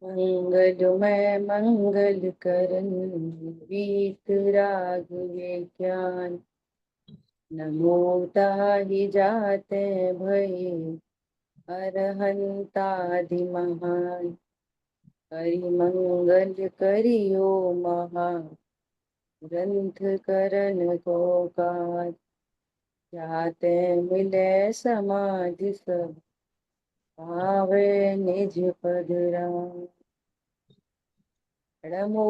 मंगलमय मंगल करन वीतराग ज्ञान। नमो ताहि जाते भये अरहंतादि महान। हरि मंगल करियो महा ग्रंथ करन को काज। जाते मिले समाधि सब पावे निज पद राम। नमो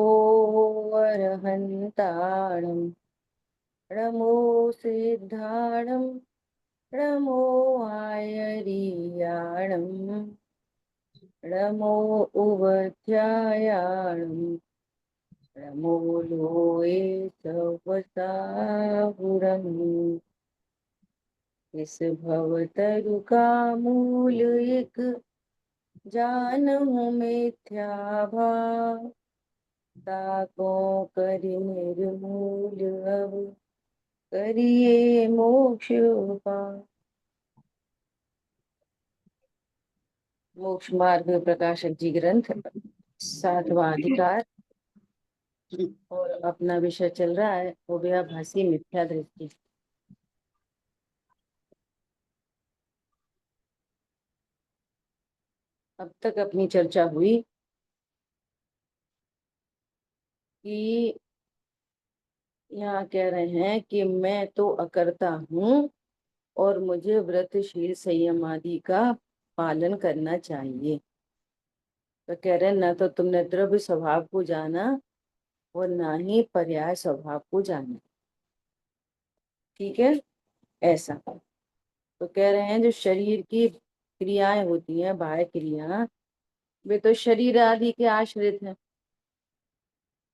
अरहंताणं नमो सिद्धाणं नमो आयरियाणं नमो उवध्यायाणं नमो लोये सवसाहुरम्। इस भवतरु का मूल एक जानहु मिथ्या भाव। ताको करि निर्मूल अब करिए मोक्ष उपाय। मोक्ष मार्ग प्रकाशक जी ग्रंथ 7वां अधिकार और अपना विषय चल रहा है उभयाभासी मिथ्या दृष्टि। अब तक अपनी चर्चा हुई कि यहाँ कह रहे हैं कि मैं तो अकर्ता हूँ और मुझे व्रतशील संयम आदि का पालन करना चाहिए। तो कह रहे हैं न तो तुमने द्रव्य स्वभाव को जाना और ना ही पर्याय स्वभाव को जाना। ठीक है, ऐसा। तो कह रहे हैं जो शरीर की क्रियाएं होती हैं, बाह्य क्रिया, वे तो शरीर आदि के आश्रित हैं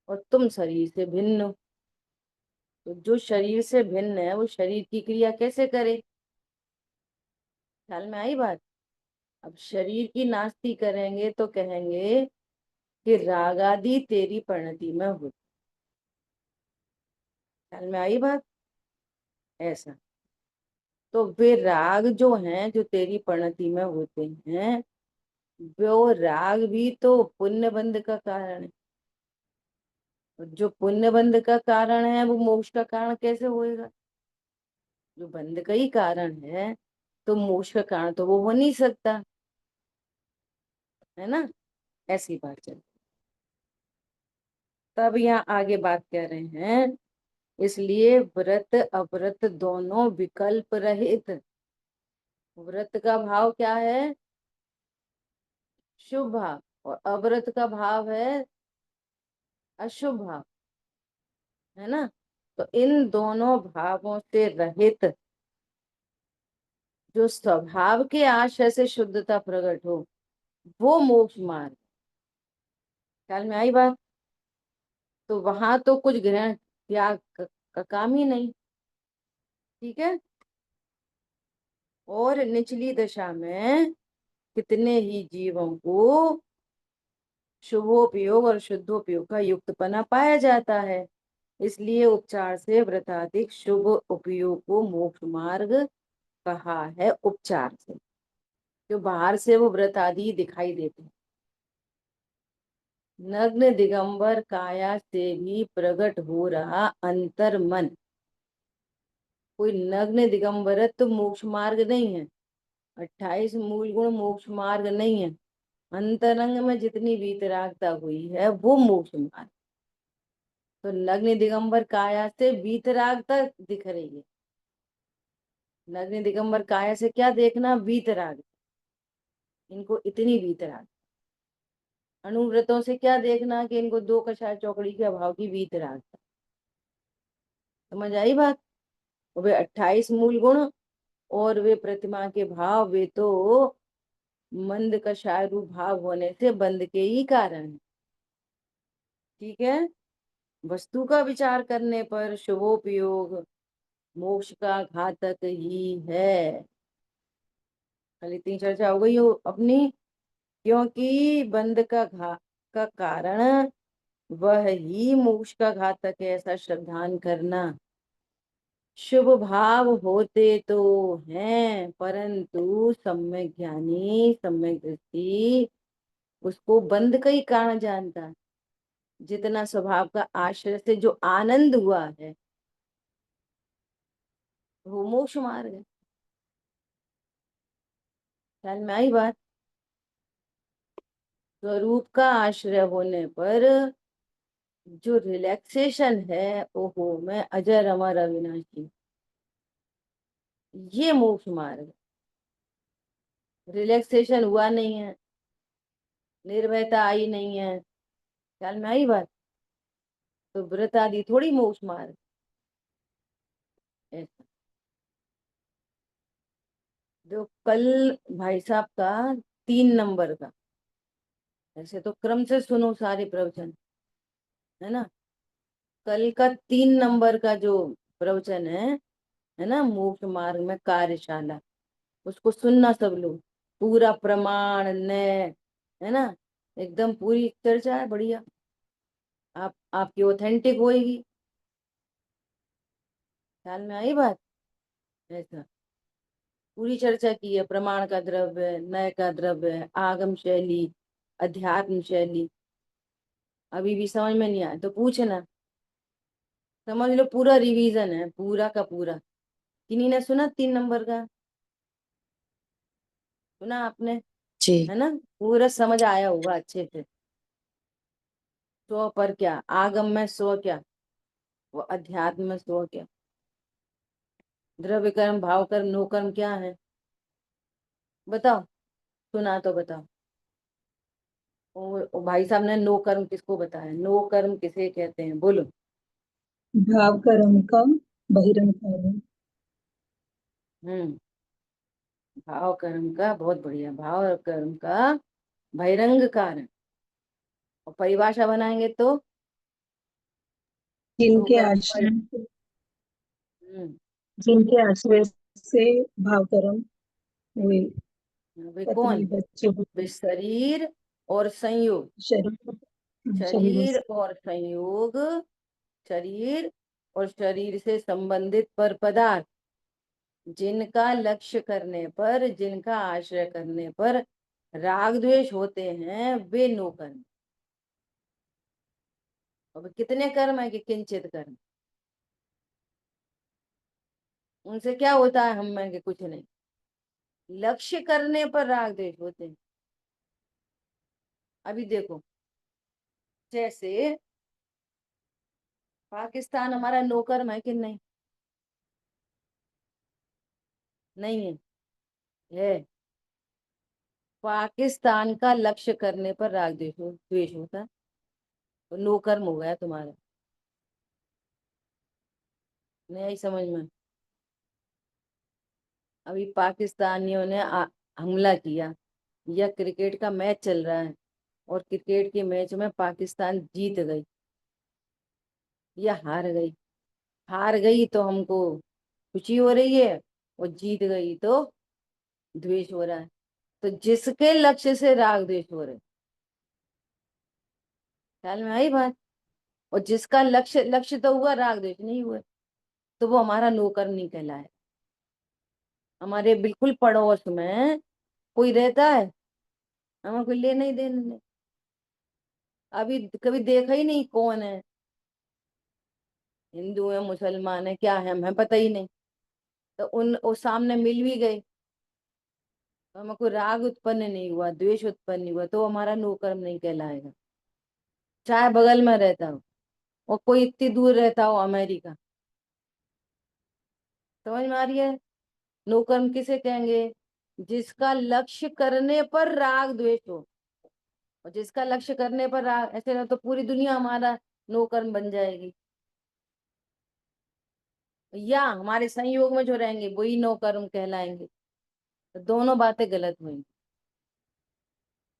और तुम शरीर से भिन्न हो। तो जो शरीर से भिन्न है वो शरीर की क्रिया कैसे करे? ख्याल में आई बात? अब शरीर की नास्ती करेंगे तो कहेंगे कि राग आदि तेरी परिणति में हो। ख्याल में आई बात? ऐसा। तो वे राग जो हैं जो तेरी परिणति में होते हैं, वो राग भी तो पुण्य बंध का कारण है। जो पुण्य बंध का कारण है वो मोक्ष का कारण कैसे होएगा? जो बंध का ही कारण है तो मोक्ष का कारण तो वो हो नहीं सकता, है ना? ऐसी बात चल। तब यहाँ आगे बात कर रहे हैं, इसलिए व्रत अव्रत दोनों विकल्प रहित। व्रत का भाव क्या है? शुभ भाव। और अव्रत का भाव है अशुभ भाव, है ना? तो इन दोनों भावों से रहित जो स्वभाव के आशय से शुद्धता प्रकट हो, वो मोक्ष मार्ग। ख्याल में आई बात? तो वहां तो कुछ ग्रहण त्याग का काम ही नहीं। ठीक है। और निचली दशा में कितने ही जीवों को शुभोपयोग और शुद्धोपयोग का युक्तपना पाया जाता है। इसलिए उपचार से व्रताधिक शुभ उपयोग को मोक्ष मार्ग कहा है। उपचार से जो बाहर से वो व्रत आदि दिखाई देते हैं, नग्न दिगंबर काया से भी प्रकट हो रहा अंतर मन। कोई नग्न दिगंबरत्व तो मोक्ष मार्ग नहीं है। 28 मूल गुण मोक्ष मार्ग नहीं है। अंतरंग में जितनी वीतरागता हुई है वो मोक्ष मार्ग। तो नग्न दिगंबर काया से वीतरागता दिख रही है। नग्न दिगंबर काया से क्या देखना? वीतराग। इनको इतनी वीतराग। अनुव्रतों से क्या देखना? कि इनको दो कषाय चौकड़ी के अभाव की वीतराग। समझ आई बात? वे 28 मूल गुण और वे प्रतिमा के भाव, वे तो मंद कषाय रूप भाव होने से बंद के ही कारण है। ठीक है। वस्तु का विचार करने पर शुभोपयोग मोक्ष का घातक ही है। कल इतनी चर्चा हो गई हो अपनी। क्योंकि बंध का कारण वह ही मोक्ष का घातक है, ऐसा श्रद्धान करना। शुभ भाव होते तो हैं, परंतु सम्यक ज्ञानी सम्यक दृष्टि उसको बंद का ही कारण जानता है। जितना स्वभाव का आश्रय से जो आनंद हुआ है वो मोक्ष मार्ग है। ख्याल में आई बात। स्वरूप का आश्रय होने पर जो रिलैक्सेशन है, ओहो, मैं अजर अमर अविनाशी, ये मोक्ष मार्ग है। रिलैक्सेशन हुआ नहीं है, निर्भयता आई नहीं है, ख्याल में आई बात, तो व्रत आदि थोड़ी मोक्ष मार्ग। ऐसा जो कल भाई साहब का 3 नंबर का, ऐसे तो क्रम से सुनो सारे प्रवचन, है ना। कल का 3 नंबर का जो प्रवचन है ना, मोक्ष मार्ग में कार्यशाला, उसको सुनना सब लोग। पूरा प्रमाण न, है ना, एकदम पूरी चर्चा है, बढ़िया। आपकी ऑथेंटिक होएगी। ख्याल में आई बात। ऐसा पूरी चर्चा की है, प्रमाण का द्रव्य, नय का द्रव्य, आगम शैली, अध्यात्म शैली। अभी भी समझ में नहीं आया तो पूछना, समझ लो पूरा रिवीजन है, पूरा का पूरा। किन्हीं ने सुना 3 नंबर का? सुना आपने? जी। है ना, पूरा समझ आया होगा अच्छे से। स्व पर क्या, आगम में स्व क्या, वो अध्यात्म में स्व क्या, द्रव्य कर्म, भाव कर्म, नो कर्म क्या है, बताओ। सुना तो बताओ। ओ भाई साहब ने नो कर्म किसको बताया, नो कर्म किसे कहते हैं, बोलो। भाव कर्म का बहिरंग कारण। हम्म, भाव कर्म का, बहुत बढ़िया, भाव कर्म का बहिरंग कारण। और परिभाषा बनाएंगे तो नो जिनके कर्म पर। आश्रय हम्म, जिनके आश्रय से भाव कर्म हुए, वे पत्नी कौन? बच्चे वे हुए, शरीर और संयोग, शरीर शरीर शरीर और संयोग, शरीर और शरीर से संबंधित पर पदार्थ, जिनका लक्ष्य करने पर, जिनका आश्रय करने पर राग द्वेष होते हैं, वे नो कर्म। अब कितने कर्म है कि किंचित कर्म, उनसे क्या होता है हम में कि कुछ नहीं, लक्ष्य करने पर राग द्वेष होते हैं। अभी देखो, जैसे पाकिस्तान हमारा नो कर्म है कि नहीं? नहीं है, है। पाकिस्तान का लक्ष्य करने पर राग द्वेष होता है, तो नो कर्म हो गया तुम्हारा। नहीं आई समझ में? अभी पाकिस्तानियों ने हमला किया, या क्रिकेट का मैच चल रहा है और क्रिकेट के मैच में पाकिस्तान जीत गई या हार गई, हार गई तो हमको खुशी हो रही है, और जीत गई तो द्वेष हो रहा है। तो जिसके लक्ष्य से राग द्वेष हो रहे, ख्याल में आई बात। और जिसका लक्ष्य, लक्ष्य तो हुआ, राग द्वेष नहीं हुए, तो वो हमारा नौकर नहीं कहलाए। हमारे बिल्कुल पड़ोस में कोई रहता है, हमें कोई लेना ही देना नहीं, अभी कभी देखा ही नहीं कौन है, हिंदू है, मुसलमान है, क्या है, हमें पता ही नहीं। तो उन वो सामने मिल भी गए, तो हमें कोई राग उत्पन्न नहीं हुआ, द्वेष उत्पन्न नहीं हुआ, तो हमारा नौकर्म नहीं कहलाएगा। चाहे बगल में रहता हो और कोई इतनी दूर रहता हो, अमेरिका। समझ में आ रही है? नौकर्म किसे कहेंगे? जिसका लक्ष्य करने पर राग द्वेष हो। और जिसका लक्ष्य करने पर राग, ऐसे ना तो पूरी दुनिया हमारा नौकर्म बन जाएगी, या हमारे संयोग में जो रहेंगे वही नौकर्म कहलाएंगे। तो दोनों बातें गलत हुई।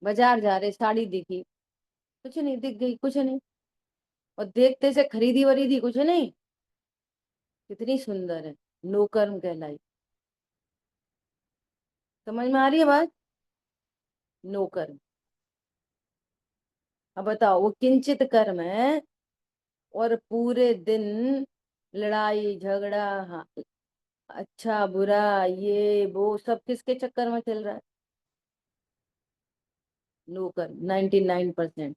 बाजार जा रहे, साड़ी दिखी, कुछ नहीं, दिख गई, कुछ नहीं, और देखते से खरीदी वरीदी, कुछ नहीं, कितनी सुंदर है, नौकर्म कहलाई। समझ में आ रही है बात? नौकर्म। अब बताओ, वो किंचित कर्म है और पूरे दिन लड़ाई झगड़ा, हाँ, अच्छा बुरा, ये वो सब किसके चक्कर में चल रहा है? नो कर्म 99%।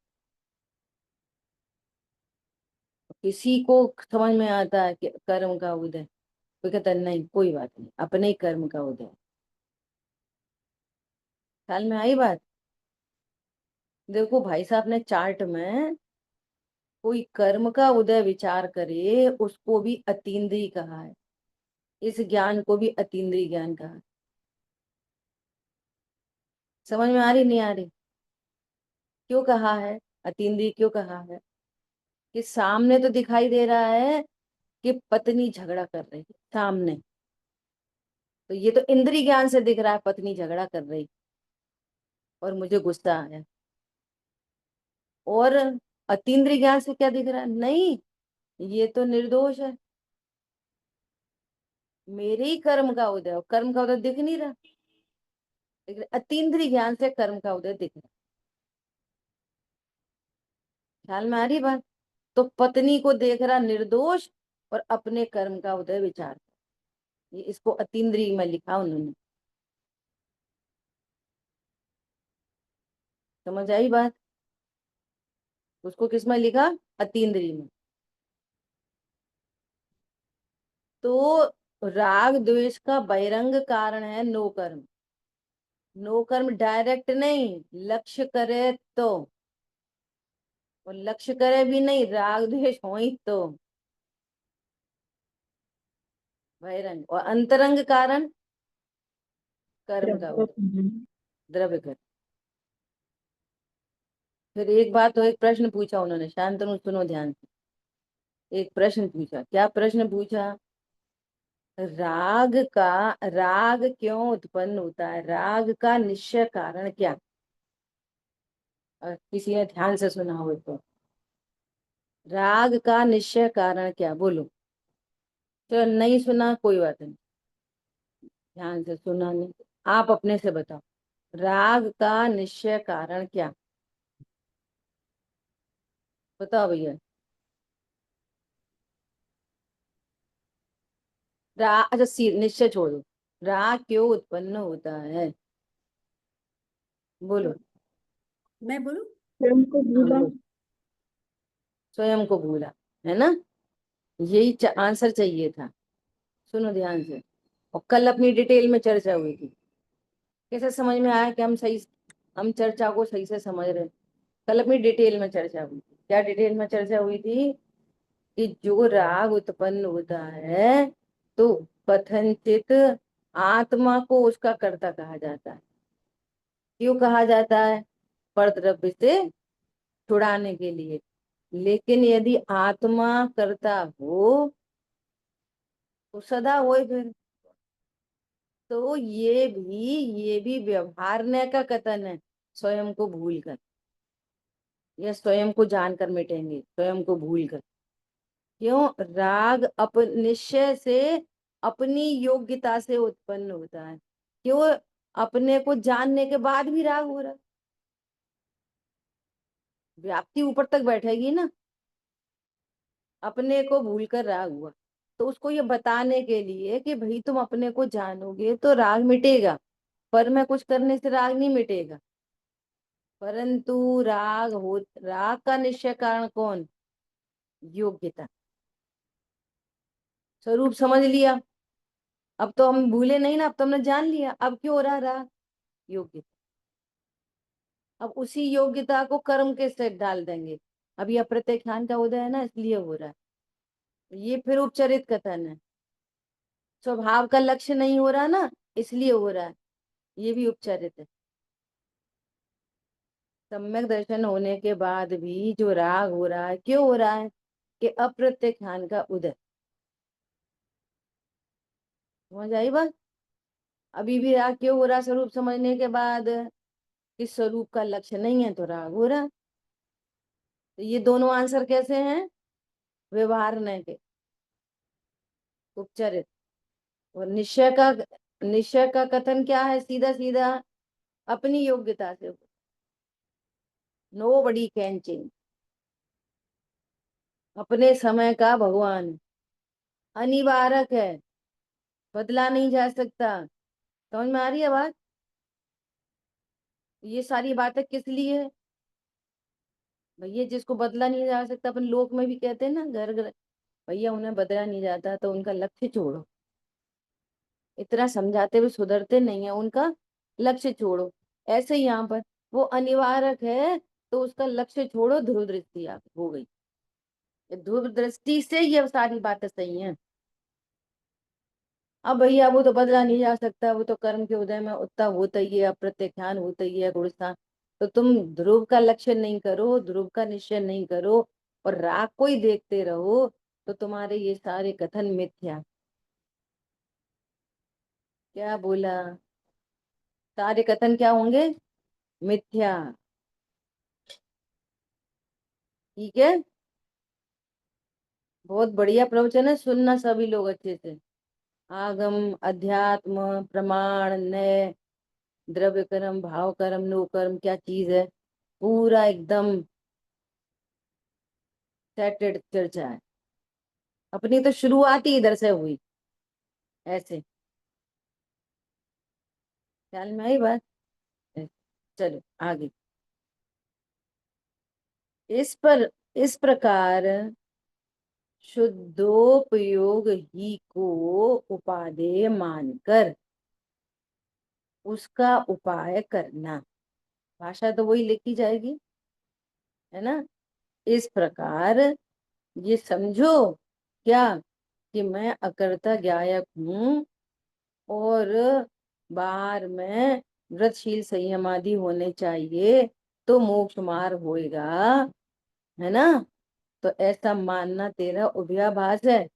किसी को समझ में आता है कि कर्म का उदय, कोई कहता है नहीं कोई बात नहीं, अपने ही कर्म का उदय। ख्याल में आई बात। देखो भाई साहब ने चार्ट में, कोई कर्म का उदय विचार करे उसको भी अतीन्द्रिय कहा है, इस ज्ञान को भी अतीन्द्रिय ज्ञान कहा है। समझ में आ रही नहीं आ रही? क्यों कहा है अतीन्द्रिय, क्यों कहा है? कि सामने तो दिखाई दे रहा है कि पत्नी झगड़ा कर रही है सामने, तो ये तो इंद्रिय ज्ञान से दिख रहा है पत्नी झगड़ा कर रही, और मुझे गुस्सा आया। और अतीन्द्रिय ज्ञान से क्या दिख रहा है? नहीं, ये तो निर्दोष है, मेरे ही कर्म का उदय, और कर्म का उदय दिख नहीं रहा, लेकिन अतीन्द्रिय ज्ञान से कर्म का उदय दिख रहा। ख्याल में आ रही बात? तो पत्नी को देख रहा निर्दोष, और अपने कर्म का उदय विचार, ये इसको अतीन्द्रिय में लिखा उन्होंने। समझ आई बात? उसको किस में लिखा? अतीन्द्रिय में। तो राग द्वेष का बहिरंग कारण है नो कर्म। नो कर्म डायरेक्ट नहीं, लक्ष्य करे तो, और लक्ष्य करे भी नहीं, राग द्वेष हो ही तो बहिरंग। और अंतरंग कारण कर्म का द्रव्य उदय, संबंध। द्रव्य कर। फिर एक बात, तो एक प्रश्न पूछा उन्होंने, शांतनु सुनो ध्यान से। एक प्रश्न पूछा, क्या प्रश्न पूछा? राग क्यों उत्पन्न होता है, राग का निश्चय कारण क्या? और किसी ने ध्यान से सुना हो तो, राग का निश्चय कारण क्या, बोलो। तो नहीं सुना कोई बात नहीं, ध्यान से सुना नहीं, आप अपने से बताओ, राग का निश्चय कारण क्या? बताओ भैया। अच्छा निश्चय छोड़ो, राग क्यों उत्पन्न होता है, बोलो। मैं बोलूं? स्वयं को हाँ भूला। बोलो। स्वयं को भूला, है ना? यही आंसर चाहिए था। सुनो ध्यान से। और कल अपनी डिटेल में चर्चा हुई थी, कैसे समझ में आया कि हम चर्चा को सही से समझ रहे हैं? कल अपनी डिटेल में चर्चा हुई थी। क्या डिटेल में चर्चा हुई थी? कि जो राग उत्पन्न होता है, तो कथनचित आत्मा को उसका कर्ता कहा जाता है। क्यों कहा जाता है? परद्रव्य से छुड़ाने के लिए। लेकिन यदि आत्मा कर्ता हो तो सदा होए फिर। तो ये भी व्यवहारने का कथन है, स्वयं को भूल कर, या स्वयं को जानकर मिटेंगे, स्वयं को भूल कर। क्यों? राग निश्चय से, अपनी योग्यता से उत्पन्न होता है। क्यों? अपने को जानने के बाद भी राग हो रहा है, व्याप्ति ऊपर तक बैठेगी ना। अपने को भूल कर राग हुआ, तो उसको ये बताने के लिए कि भाई तुम अपने को जानोगे तो राग मिटेगा, पर मैं कुछ करने से राग नहीं मिटेगा। परंतु राग का निश्चय कारण कौन? योग्यता। स्वरूप समझ लिया, अब तो हम भूले नहीं ना, अब तो हमने जान लिया। अब क्यों हो रहा राग? योग्यता। अब उसी योग्यता को कर्म के सेट डाल देंगे। अब ये अप्रत्यक्षान का उदय है ना, इसलिए हो रहा है। ये फिर उपचरित कथन है, स्वभाव का लक्ष्य नहीं हो रहा ना, इसलिए हो रहा है। ये भी उपचरित है। सम्यक दर्शन होने के बाद भी जो राग हो रहा है, क्यों हो रहा है? कि अप्रत्यक्षान का उदय। समझ आई बात? अभी भी राग क्यों हो रहा? स्वरूप समझने के बाद, इस स्वरूप का लक्ष्य नहीं है तो राग हो रहा। तो ये दोनों आंसर कैसे हैं? व्यवहार के, उपचरित। और निश्चय का कथन क्या है? सीधा सीधा अपनी योग्यता से, नो बडी कैन चेंज। अपने समय का भगवान, अनिवार्य है, बदला नहीं जा सकता। समझ में आ रही है बात? ये सारी बातें किस लिए है भैया? जिसको बदला नहीं जा सकता, अपन लोक में भी कहते हैं ना, घर घर भैया उन्हें बदला नहीं जाता तो उनका लक्ष्य छोड़ो। इतना समझाते हुए सुधरते नहीं है, उनका लक्ष्य छोड़ो। ऐसे ही यहाँ पर वो अनिवार्य है तो उसका लक्ष्य छोड़ो, ध्रुव दृष्टि हो गई। ध्रुव दृष्टि से ये सारी बातें सही हैं। अब भैया वो तो बदला नहीं जा सकता, वो तो कर्म के उदय में उत्ता होता ही है, अप्रत्यख्यान होता ही है, गुणस्थान। तो तुम ध्रुव का लक्ष्य नहीं करो, ध्रुव का निश्चय नहीं करो और राग को ही देखते रहो, तो तुम्हारे ये सारे कथन मिथ्या। क्या बोला? सारे कथन क्या होंगे? मिथ्या। ठीक है। बहुत बढ़िया प्रवचन है, सुनना सभी लोग अच्छे से। आगम, अध्यात्म, प्रमाण, न्याय, द्रव्य कर्म, भाव कर्म, नो कर्म क्या चीज है, पूरा एकदम सेटेड चर्चा है। अपनी तो शुरुआत ही इधर से हुई। ऐसे ख्याल में आई बात? चलो आगे। इस प्रकार शुद्धोपयोग ही को उपादेय मानकर उसका उपाय करना। भाषा तो वही लिखी जाएगी, है ना? इस प्रकार ये समझो क्या, कि मैं अकर्ता ज्ञायक हूँ और बाहर में व्रतशील संयमादि होने चाहिए तो मोक्ष मार्ग होएगा, है ना? तो ऐसा मानना तेरा उभयाभास है।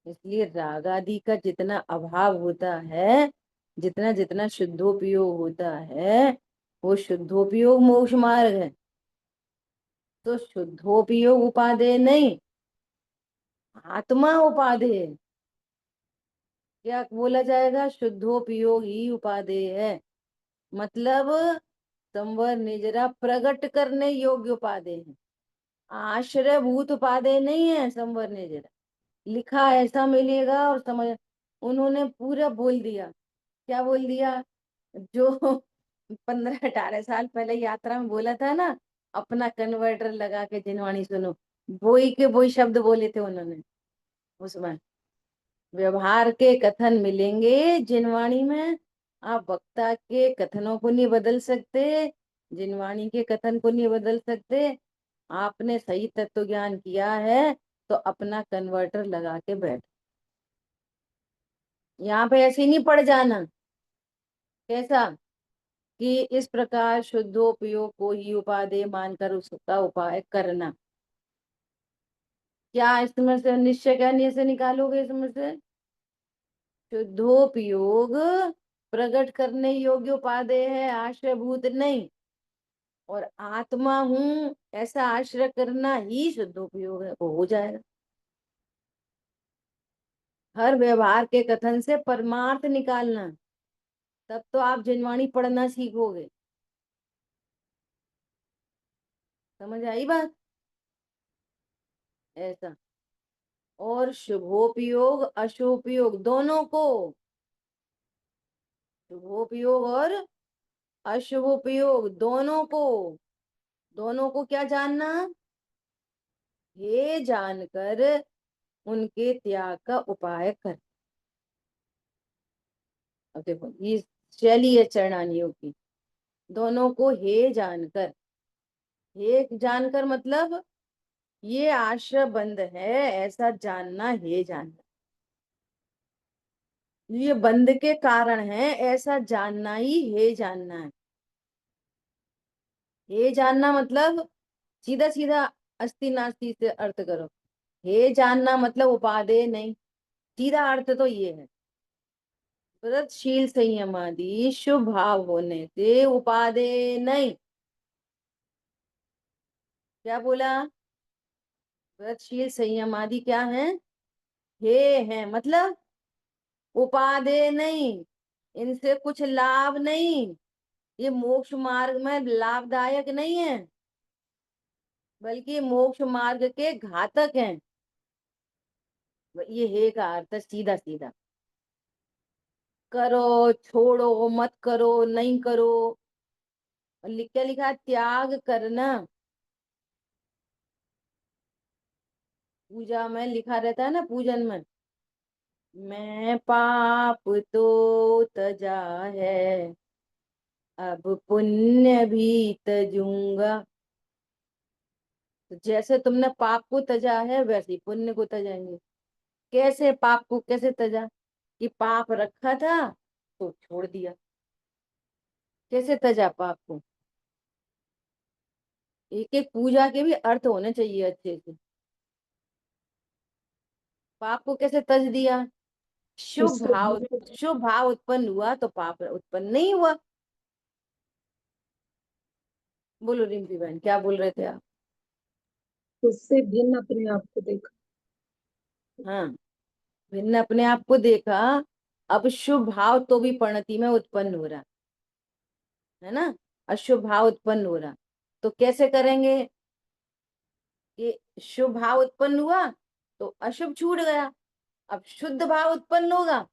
इसलिए राग आदि का जितना अभाव होता है, जितना जितना शुद्धोपयोग होता है, वो शुद्धोपयोग मोक्ष मार्ग है। तो शुद्धोपयोग उपादेय नहीं, आत्मा उपादेय। क्या बोला जाएगा? शुद्धोपयोग ही उपादेय है। मतलब संवर निजरा प्रकट करने योग्य उपादेय है, आश्रय भूत उपादेय नहीं है संवर निजरा। लिखा ऐसा मिलेगा और समझ, उन्होंने पूरा बोल दिया। क्या बोल दिया? जो 15-18 साल पहले यात्रा में बोला था ना, अपना कन्वर्टर लगा के जिनवाणी सुनो, वही के वही शब्द बोले थे उन्होंने उसमें। व्यवहार के कथन मिलेंगे जिनवाणी में। आप वक्ता के कथनों को नहीं बदल सकते, जिनवाणी के कथन को नहीं बदल सकते। आपने सही तत्व ज्ञान किया है तो अपना कन्वर्टर लगा के बैठ, यहाँ पे ऐसे ही नहीं पड़ जाना। कैसा? कि इस प्रकार शुद्धोपयोग को ही उपादेय मानकर उसका उपाय करना। क्या इसमें से निश्चय करने से निकालोगे? इसमें से शुद्धोपयोग प्रकट करने योग्य उपादेय है, आश्रयभूत नहीं। और आत्मा हूं ऐसा आश्रय करना ही शुद्धोपयोग है, वो हो जाएगा। हर व्यवहार के कथन से परमार्थ निकालना, तब तो आप जिनवाणी पढ़ना सीखोगे। समझ आई बात? ऐसा। और शुभोपयोग अशुभोपयोग दोनों को, शुभोपयोग और अशुभोपयोग दोनों को क्या जानना? ये जानकर उनके त्याग का उपाय कर। अब देखो ये शैली है चरणानियों की। दोनों को हे जानकर, हे जानकर मतलब ये आश्रय बंद है ऐसा जानना, हे जानना। ये बंद के कारण है ऐसा जानना ही हे जानना है। हे जानना मतलब सीधा सीधा अस्ति नास्ति से अर्थ करो। हे जानना मतलब उपादेय नहीं, सीधा अर्थ तो ये है। व्रतशील संयमादि शुभ भाव होने से उपादेय नहीं। क्या बोला? व्रतशील संयमादि क्या है? हे है मतलब उपादेय नहीं, इनसे कुछ लाभ नहीं, ये मोक्ष मार्ग में लाभदायक नहीं है, बल्कि मोक्ष मार्ग के घातक हैं। ये हे का अर्थ है सीधा सीधा। करो छोड़ो मत करो नहीं करो, और लिख क्या लिखा है? त्याग करना। पूजा में लिखा रहता है ना, पूजन में, मैं पाप तो तजा है, अब पुण्य भी तजूंगा। तो जैसे तुमने पाप को तजा है वैसे ही पुण्य को तजाएंगे। कैसे पाप को कैसे तजा? कि पाप रखा था तो छोड़ दिया। कैसे तजा पाप को? एक एक पूजा के भी अर्थ होने चाहिए अच्छे से। पाप को कैसे तज दिया? शुभ उससे भाव, शुभ भाव उत्पन्न हुआ तो पाप उत्पन्न नहीं हुआ। बोलो रिंपी बहन, क्या बोल रहे थे आप? उससे भिन्न अपने आप को देखा। हाँ, भिन्न अपने आप को देखा। अब शुभ भाव तो भी परिणति में उत्पन्न हो रहा है ना, अशुभ भाव उत्पन्न हो रहा। तो कैसे करेंगे? कि शुभ भाव उत्पन्न हुआ तो अशुभ छूट गया। अब शुद्ध भाव उत्पन्न होगा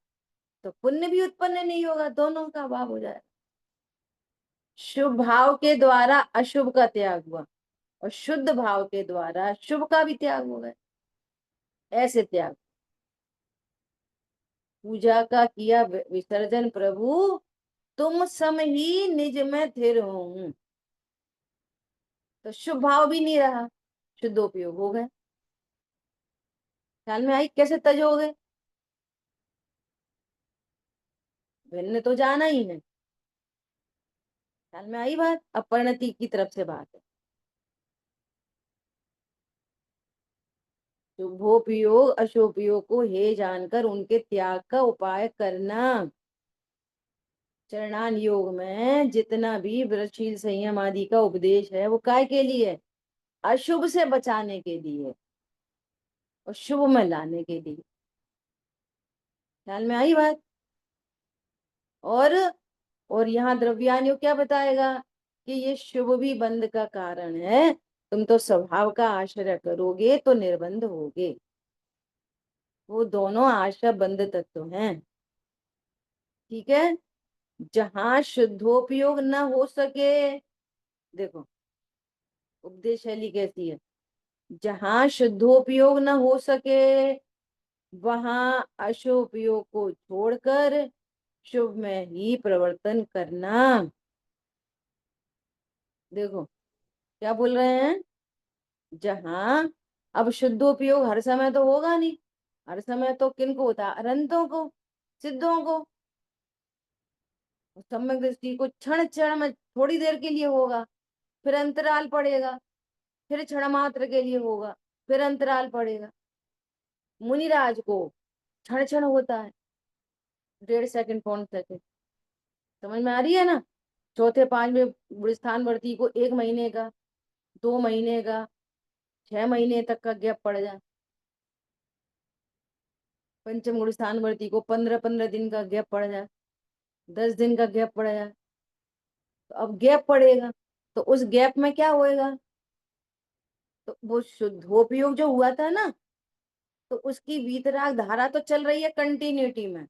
तो पुण्य भी उत्पन्न नहीं होगा, दोनों का अभाव हो जाएगा। शुभ भाव के द्वारा अशुभ का त्याग हुआ और शुद्ध भाव के द्वारा शुभ का भी त्याग हो गया। ऐसे त्याग। पूजा का किया विसर्जन प्रभु, तुम सम ही निज में थिर हूं। तो शुभ भाव भी नहीं रहा, शुद्धोपयोग हो गए। ख्याल में आई कैसे तजोगे? भिन्न तो जाना ही है। ख्याल में आई बात? अपरिणति की तरफ से बात है। शुभोपयोग अशुभोपयोग को हे जानकर उनके त्याग का उपाय करना। चरणान योग में जितना भी व्रतशील संयम आदि का उपदेश है वो काय के लिए है? अशुभ से बचाने के लिए और शुभ में लाने के लिए। ख्याल में आई बात? और और यहाँ द्रव्यान क्या बताएगा? कि ये शुभ भी बंध का कारण है। तुम तो स्वभाव का आश्रय करोगे तो निर्बंध होगे। वो दोनों आश्रय बंध तत्व हैं। ठीक है। जहां शुद्धोपयोग न हो सके, देखो उपदेश शैली कैसी है। जहां शुद्धोपयोग न हो सके वहां अशुभोपयोग को छोड़कर शुभ में ही प्रवर्तन करना। देखो क्या बोल रहे हैं। जहां, अब शुद्धोपयोग हर समय तो होगा नहीं। हर समय तो किनको होता है? अरंतों को, सिद्धों को। सम्यक दृष्टि को क्षण क्षण में थोड़ी देर के लिए होगा, फिर अंतराल पड़ेगा, फिर क्षण मात्र के लिए होगा, फिर अंतराल पड़ेगा। मुनिराज को क्षण क्षण होता है, 1.5 सेकंड, 0.5 सेकंड। समझ में आ रही है ना? चौथे पांचवें गुणस्थान वर्ती को 1 महीने का, 2 महीने का, 6 महीने तक का गैप पड़ जाए। पंचम गुणस्थान वर्ती को 15-15 दिन का गैप पड़ जाए, 10 दिन का गैप पड़ जाए। तो अब गैप पड़ेगा तो उस गैप में क्या होएगा? तो वो शुद्धोपयोग जो हुआ था ना, तो उसकी वीतराग धारा तो चल रही है कंटिन्यूटी में,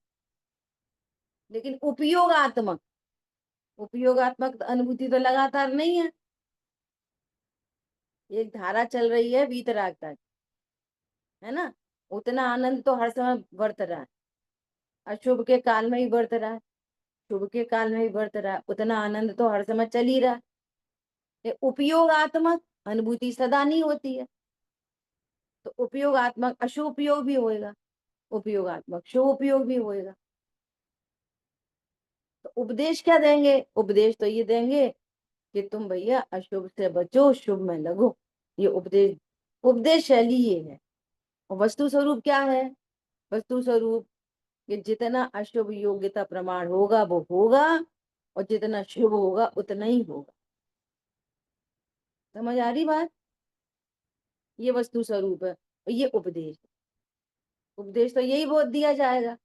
लेकिन उपयोगात्मक अनुभूति तो लगातार नहीं है। एक धारा चल रही है वीतराग तक, है ना? उतना आनंद तो हर समय बरत रहा है। अशुभ के काल में ही बरत रहा है, शुभ के काल में ही बरत रहा है। उतना आनंद तो हर समय चल ही रहा है। ये उपयोगात्मक अनुभूति सदा नहीं होती है। तो उपयोगात्मक अशुभ उपयोग भी होएगा, उपयोगात्मक शुभ उपयोग भी होएगा। तो उपदेश क्या देंगे? उपदेश तो ये देंगे कि तुम भैया अशुभ से बचो, शुभ में लगो। ये उपदेश, उपदेश शैली ये है। और वस्तु स्वरूप क्या है? वस्तु स्वरूप कि जितना अशुभ योग्यता प्रमाण होगा वो होगा, और जितना शुभ होगा उतना ही होगा। समझ आ रही बात? ये वस्तु स्वरूप है और ये उपदेश। उपदेश तो यही बोध दिया जाएगा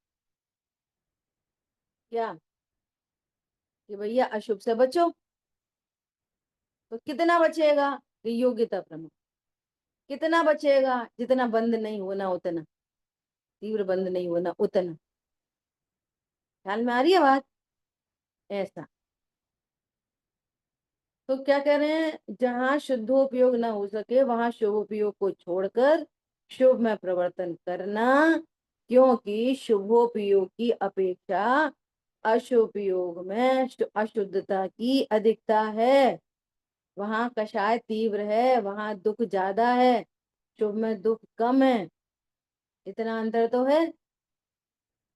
क्या? कि भैया अशुभ से बचो। तो कितना बचेगा? कि योग्यता प्रमाण। कितना बचेगा? जितना बंद नहीं होना उतना, तीव्र बंद नहीं होना उतना। ख्याल में आ रही है बात? ऐसा। तो क्या कह रहे हैं, जहां शुद्धोपयोग ना हो सके वहां शुभोपयोग को छोड़कर शुभ में प्रवर्तन करना, क्योंकि शुभोपयोग की अपेक्षा अशुभोपयोग में अशुद्धता की अधिकता है। वहां कषाय तीव्र है, वहां दुख ज्यादा है, शुभ में दुख कम है। इतना अंतर तो है।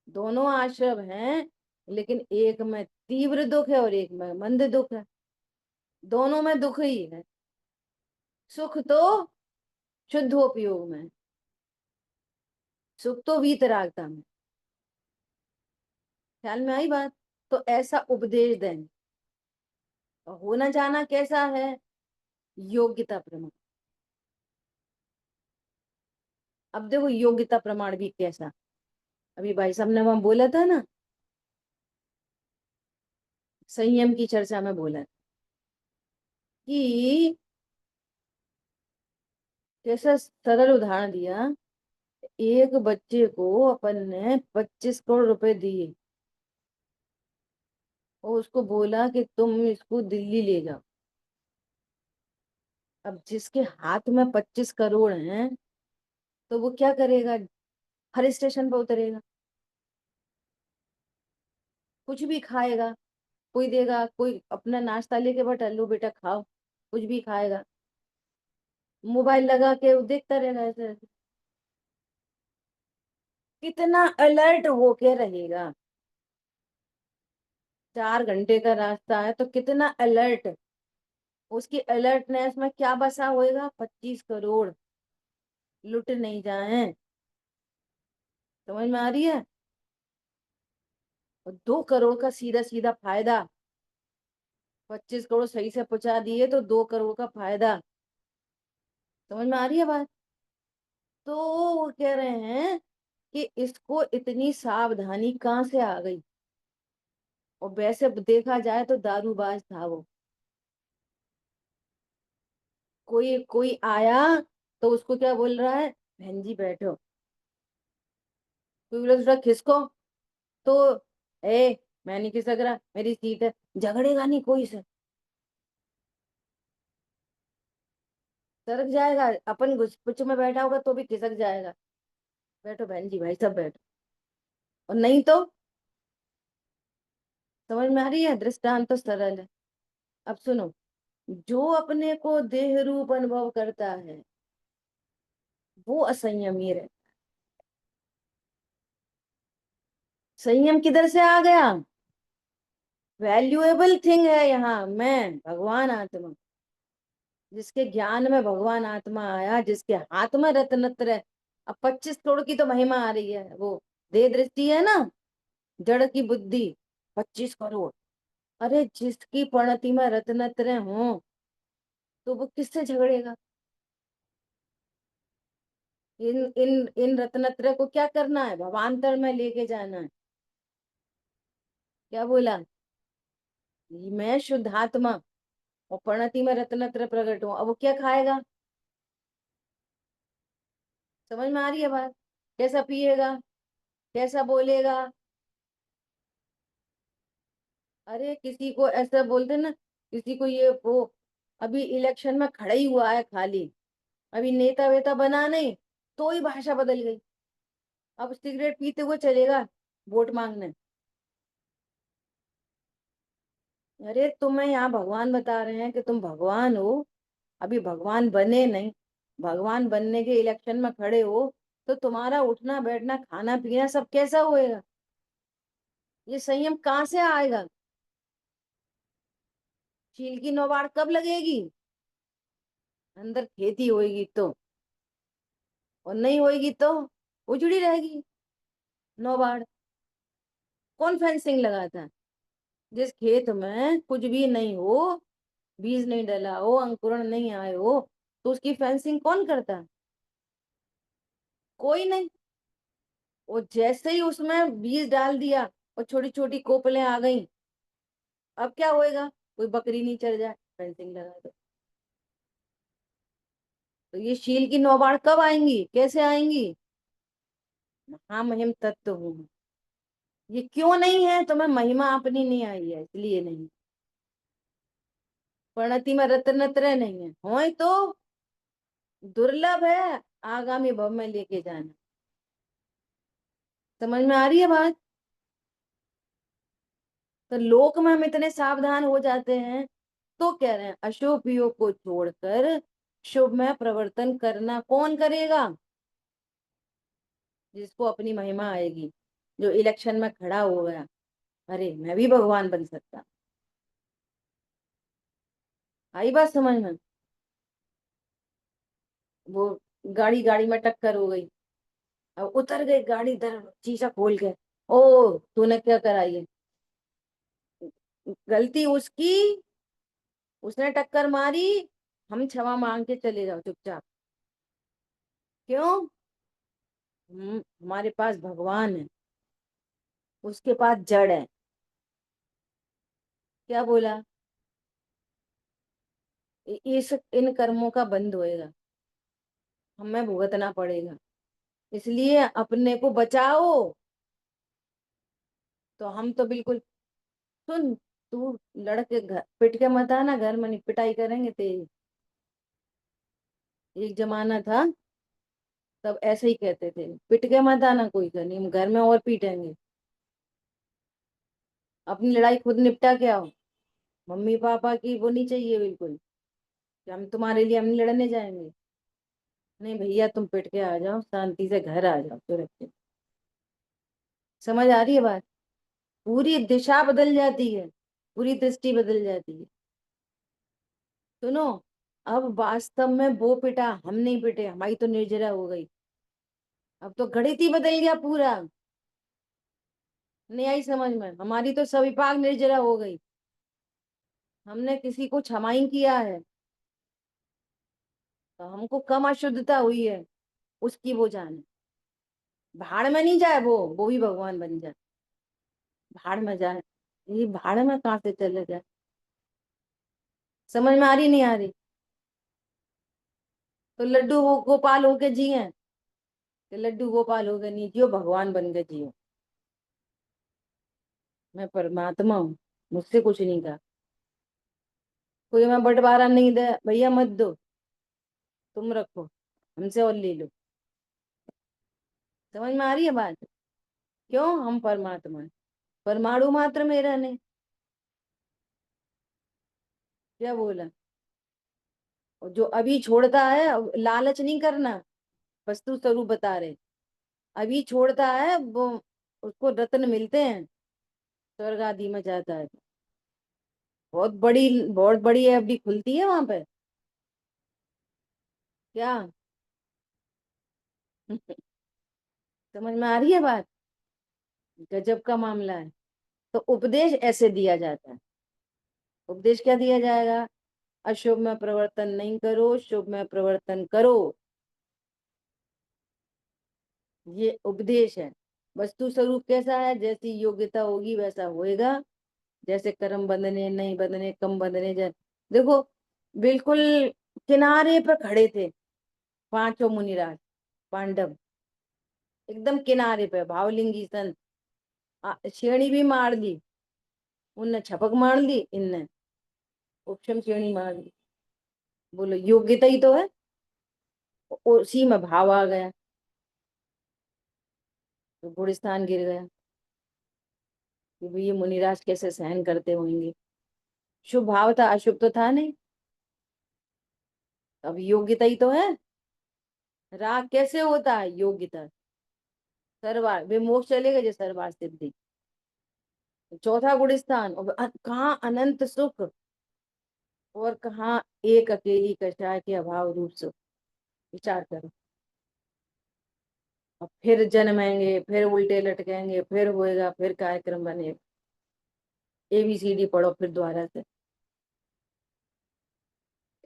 दोनों आश्रम हैं, लेकिन एक में तीव्र दुख है और एक में मंद दुख है। दोनों में दुख ही है। सुख तो शुद्धोपयोग में, सुख तो वीतरागता में। ख्याल में आई बात? तो ऐसा उपदेश दें। और होना जाना कैसा है? योग्यता प्रमाण। अब देखो योग्यता प्रमाण भी कैसा, अभी भाई साहब ने वहां बोला था ना, संयम की चर्चा में बोला कि कैसा सरल उदाहरण दिया। एक बच्चे को अपन ने 25 करोड़ रुपए दिए और उसको बोला कि तुम इसको दिल्ली ले जाओ। अब जिसके हाथ में 25 करोड़ हैं, तो वो क्या करेगा? हर स्टेशन पर उतरेगा, कुछ भी खाएगा। कोई देगा, कोई अपना नाश्ता लेके बैठा, लो बेटा खाओ, कुछ भी खाएगा। मोबाइल लगा के वो देखता रहेगा ऐसे ऐसे। कितना अलर्ट होके रहेगा। 4 घंटे का रास्ता है तो कितना अलर्ट। उसकी अलर्टनेस में क्या बसा होएगा? 25 करोड़ लुट नहीं जाए। समझ में आ रही है? और 2 करोड़ का सीधा सीधा फायदा। 25 करोड़ सही से पहुंचा दिए तो 2 करोड़ का फायदा। समझ में आ रही है बात? तो वो कह रहे हैं कि इसको इतनी सावधानी कहाँ से आ गई। और वैसे देखा जाए तो दारूबाज था वो। कोई कोई आया तो उसको क्या बोल रहा है? बहन जी बैठो। कोई बोला थोड़ा खिसको, तो ए मैं नहीं खिसक रहा, मेरी सीट है। झगड़ेगा नहीं कोई से, सरक जाएगा। अपन घुस पुच में बैठा होगा तो भी खिसक जाएगा। बैठो बहन जी, भाई सब बैठो। और नहीं तो, समझ में आ रही है? दृष्टांत तो सरल है। अब सुनो, जो अपने को देह रूप अनुभव करता है वो असंयमी है। संयम किधर से आ गया? वैल्यूएबल थिंग है यहाँ मैं भगवान आत्मा। जिसके ज्ञान में भगवान आत्मा आया, जिसके हाथ में रत्नत्र है। अब 25 करोड़ की तो महिमा आ रही है, वो दे दृष्टि है ना, जड़ की बुद्धि। 25 करोड़, अरे जिसकी पणति में रत्नत्र हो तो वो किससे झगड़ेगा? इन इन इन रत्नत्रय को क्या करना है? भवांतर में लेके जाना है। क्या बोला? मैं शुद्धात्मा और प्रणति में रत्नत्र प्रकट हूं। अब वो क्या खाएगा? समझ में आ रही है बात? कैसा पिएगा, कैसा बोलेगा? अरे किसी को ऐसा बोलते ना, किसी को ये वो अभी इलेक्शन में खड़ा ही हुआ है खाली, अभी नेता वेता बना नहीं, तो ही भाषा बदल गई। अब सिगरेट पीते हुए चलेगा वोट मांगने। अरे तुम्हें यहाँ भगवान बता रहे हैं कि तुम भगवान हो, अभी भगवान बने नहीं, भगवान बनने के इलेक्शन में खड़े हो, तो तुम्हारा उठना बैठना खाना पीना सब कैसा होएगा? ये संयम कहाँ से आएगा? चील की नौबाड़ कब लगेगी? अंदर खेती होएगी तो। और नहीं होएगी तो उजड़ी रहेगी नौबाड़। कौन फेंसिंग लगाता है? जिस खेत में कुछ भी नहीं हो, बीज नहीं डला हो, अंकुरण नहीं आए हो, तो उसकी फेंसिंग कौन करता है? कोई नहीं। और जैसे ही उसमें बीज डाल दिया और छोटी छोटी कोपलें आ गई, अब क्या होएगा? कोई बकरी नहीं चल जाए, फेंसिंग लगा दो। तो ये शील की नौबाड़ कब आएंगी, कैसे आएंगी? महामहिम तत्व हूँ। ये क्यों नहीं है? तुम्हें महिमा अपनी नहीं आई है इसलिए नहीं। प्रणति में रत्न नत्र नहीं है, हो तो दुर्लभ है, आगामी भव में लेके जाना। समझ में आ रही है बात? तो लोक में हम इतने सावधान हो जाते हैं, तो कह रहे हैं अशुभ योग को छोड़कर शुभ में प्रवर्तन करना कौन करेगा? जिसको अपनी महिमा आएगी, जो इलेक्शन में खड़ा हो गया, अरे मैं भी भगवान बन सकता। आई बात समझ में? वो गाड़ी गाड़ी में टक्कर हो गई, अब उतर गई गाड़ी, दर शीशा खोल के, ओ तूने क्या कराई है? गलती उसकी, उसने टक्कर मारी, हम क्षमा मांग के चले जाओ चुपचाप। क्यों? हमारे पास भगवान है, उसके पास जड़ है। क्या बोला? इस इन कर्मों का बंद होएगा, हमें भुगतना पड़ेगा, इसलिए अपने को बचाओ। तो हम तो बिल्कुल, सुन, तू लड़के घर पिट के मत आना, घर में नहीं पिटाई करेंगे तेरी। एक जमाना था, तब ऐसे ही कहते थे, पिट के मत आना कोई का नहीं, घर में और पीटेंगे। अपनी लड़ाई खुद निपटा के आओ। मम्मी पापा की वो नहीं चाहिए बिल्कुल, कि हम तुम्हारे लिए हम नहीं लड़ने जाएंगे। नहीं भैया, तुम पिट के आ जाओ, शांति से घर आ जाओ तुरंत से। समझ आ रही है बात? पूरी दिशा बदल जाती है, पूरी दृष्टि बदल जाती है। सुनो, अब वास्तव में वो पिटा, हम नहीं पिटे, हमारी तो निर्जरा हो गई। अब तो गणित ही बदल गया पूरा। नहीं आई समझ में? हमारी तो सविभाग निर्जरा हो गई, हमने किसी को क्षमा ही किया है, तो हमको कम अशुद्धता हुई है, उसकी वो जाने। भाड़ में नहीं जाए, वो भी भगवान बन जाए। भाड़ में जाए, ये भाड़ में कहाँ से चले जाए? समझ में आ रही नहीं आ रही? तो लड्डू वो गोपाल होके जिए, कि लड्डू गोपाल होके नहीं जियो, भगवान बन के जियो। मैं परमात्मा हूँ, मुझसे कुछ नहीं कहा। कोई मैं बंटवारा नहीं दे भैया, मत दो, तुम रखो, हमसे और ले लो। समझ में आ रही है बात? क्यों? हम परमात्मा हैं, परमाणु मात्र मेरा नहीं। क्या बोला? और जो अभी छोड़ता है, लालच नहीं करना, वस्तु स्वरूप बता रहे, अभी छोड़ता है वो, उसको रत्न मिलते हैं, स्वर्ग आदि में जाता है। बहुत बड़ी एफडी खुलती है वहां पे। क्या? समझ में आ रही है बात? गजब का मामला है। तो उपदेश ऐसे दिया जाता है। उपदेश क्या दिया जाएगा? अशुभ में प्रवर्तन नहीं करो, शुभ में प्रवर्तन करो, ये उपदेश है। वस्तु स्वरूप कैसा है? जैसी योग्यता होगी वैसा होएगा, जैसे कर्म बंधने नहीं बंधने, कम बंधने जाए। देखो, बिल्कुल किनारे पर खड़े थे पांचों मुनिराज, पांडव, एकदम किनारे पे, भावलिंगी सन, श्रेणी भी मार दी, उनने छपक मार दी, इनने उपशम श्रेणी मार दी। बोलो योग्यता ही तो है, उसी में भाव आ गया, तो गुलिस्तान गिर गया कि भाई ये मुनिराज कैसे सहन करते होंगे। शुभ भाव था, अशुभ तो था नहीं। अब योग्यता ही तो है। राग कैसे होता है? योग्यता। सर्वार वे मोक्ष चले गए, जो सर्वार सिद्धि। चौथा गुलिस्तान, और कहाँ अनंत सुख, और कहाँ एक अकेली कषाय के अभाव रूप सुख। विचार करो। अब फिर जन्मेंगे, फिर उल्टे लटकेंगे, फिर होएगा, फिर कार्यक्रम बनेगा, ABCD पढ़ो फिर दोबारा से।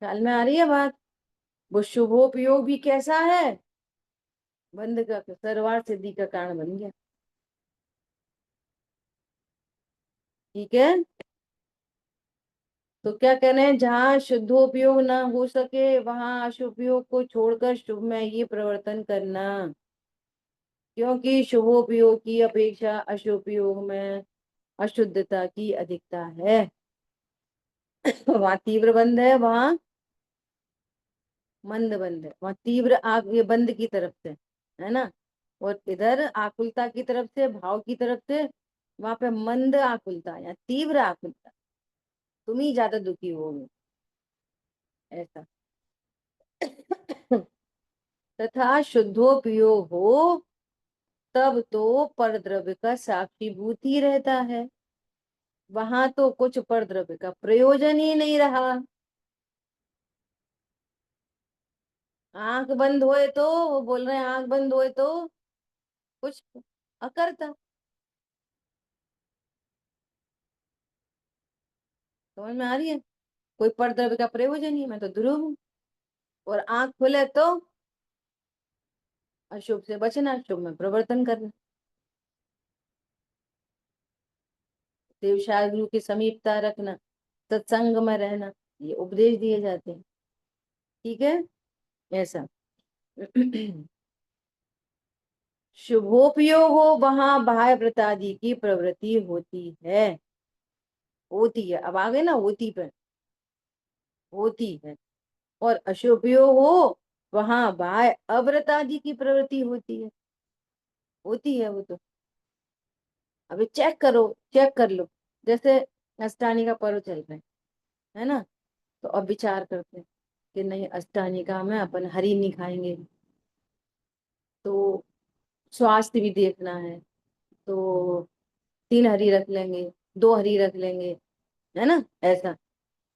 ख्याल में आ रही है बात? वो शुभोपयोग भी कैसा है? बंद का सर्वार सिद्धि का कारण बन गया। ठीक है, तो क्या कह रहे हैं, जहाँ शुद्धोपयोग ना हो सके वहां अशुभयोग को छोड़कर शुभ में ही प्रवर्तन करना, क्योंकि शुभोपयोग की अपेक्षा अशुभयोग में अशुद्धता की अधिकता है। वहां तीव्र बंध है, वहां मंद बंध है। वहां तीव्र आग ये बंध की तरफ से है ना, और इधर आकुलता की तरफ से, भाव की तरफ से, वहां पे मंद आकुलता या तीव्र आकुलता। तुम ही ज्यादा दुखी होगे, ऐसा। तथा शुद्धोपयोग हो, तब तो परद्रव्य का साक्षीभूत ही रहता है। वहां तो कुछ परद्रव्य का प्रयोजन ही नहीं रहा। आंख बंद होए तो, वो बोल रहे हैं आंख बंद होए तो कुछ अकर्ता। समझ में आ रही है? कोई परद्रव्य का प्रयोजन ही, मैं तो ध्रुव हूँ। और आंख खुले तो अशुभ से बचना, शुभ में प्रवर्तन करना, देवशास्त्र गुरु की समीपता रखना, सत्संग में रहना, ये उपदेश दिए जाते हैं। ठीक है, ऐसा। शुभोपयोग हो, वहां बाह्य व्रतादि की प्रवृत्ति होती है। होती है, अब आ गए ना होती पे, होती है। और अशुभयोग हो, वहां बाह्य अव्रत आदि की प्रवृत्ति होती है। होती है वो तो। अभी चेक करो, चेक कर लो। जैसे अष्टानी का पर्व चल रहा है ना, तो अब विचार करते हैं कि नहीं अष्टानिका में अपन हरी नहीं खाएंगे, तो स्वास्थ्य भी देखना है, तो 3 हरी रख लेंगे, 2 हरी रख लेंगे, है ना, ऐसा।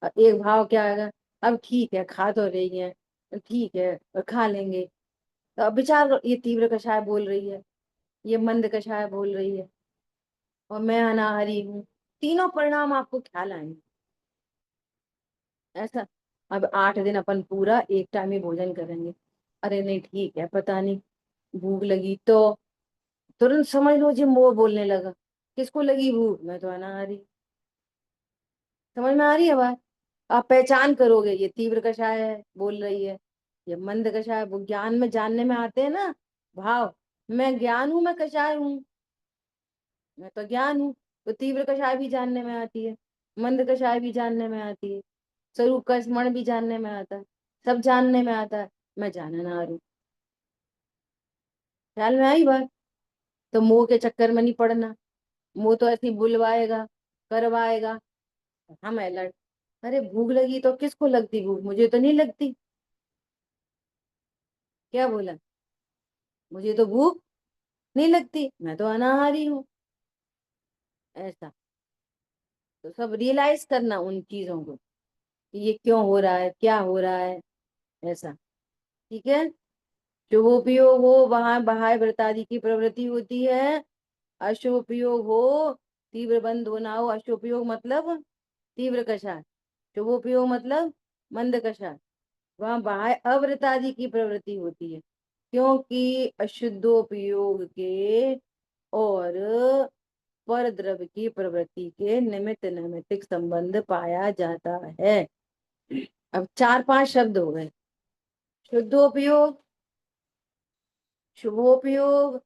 और एक भाव क्या आएगा, अब ठीक है खा तो रही है, ठीक है और खा लेंगे। तो अब विचार करो, ये तीव्र कषाय बोल रही है, ये मंद कषाय बोल रही है, और मैं अनाहरी हूँ। तीनों परिणाम आपको ख्याल आएंगे, ऐसा। अब 8 दिन अपन पूरा एक टाइम ही भोजन करेंगे, अरे नहीं ठीक है, पता नहीं भूख लगी तो तुरंत समझ लो जी मोह बोलने लगा। किसको लगी भूख, मैं तो अनाहारी। समझ में आ रही है बात? आप पहचान करोगे, ये तीव्र कषाय है बोल रही है, ये मंद कषाय। वो ज्ञान में जानने में आते हैं ना भाव। मैं ज्ञान हूं, मैं कषाय हूँ, मैं तो ज्ञान हूँ। तो तीव्र कषाय भी जानने में आती है, मंद कषाय भी जानने में आती है, स्वरूप का स्मरण भी जानने में आता है, सब जानने में आता है। मैं जानना ना हूँ। ख्याल में आई बात? तो मोह के चक्कर में नहीं पड़ना। मोह तो ऐसे ही बुलवाएगा, करवाएगा, हम अलर्ट। अरे भूख लगी तो किसको लगती भूख, मुझे तो नहीं लगती। क्या बोला, मुझे तो भूख नहीं लगती, मैं तो अनाहारी हूँ, ऐसा। तो सब रियलाइज करना उन चीजों को कि ये क्यों हो रहा है, क्या हो रहा है, ऐसा। ठीक है। शुभोपयोग हो, वहां बाह्य व्रतादि की प्रवृत्ति होती है। अशुभोपयोग हो, तीव्र बंध होना हो। अशुभोपयोग मतलब तीव्र कषाय, शुभोपयोग मतलब मंद कषाय। वहां बाह्य अव्रतादि की प्रवृत्ति होती है, क्योंकि अशुद्धोपयोग के और पर द्रव्य की प्रवृत्ति के निमित्त नैमित्तिक संबंध पाया जाता है। अब 4-5 शब्द हो गए। शुद्धोपयोग, शुभोपयोग,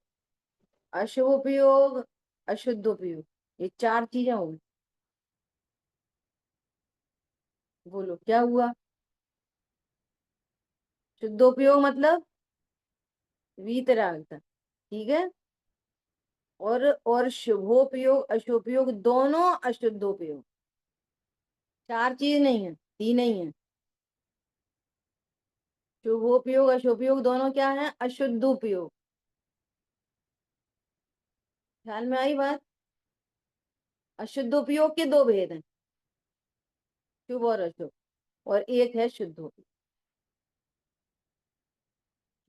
अशुभोपयोग, अशुद्धोपयोग, ये 4 चीजें हो गई। बोलो क्या हुआ? शुद्धोपयोग मतलब वीतरागता, ठीक है। और शुभोपयोग अशुभोपयोग दोनों अशुद्धोपयोग। 4 चीज नहीं है, 3 नहीं है। शुभोपयोग अशुभोपयोग दोनों क्या है, अशुद्धोपयोग। ख्याल में आई बात? अशुद्धोपयोग के 2 भेद हैं, शुभ और अशुभ, और एक है शुद्धोपयोग।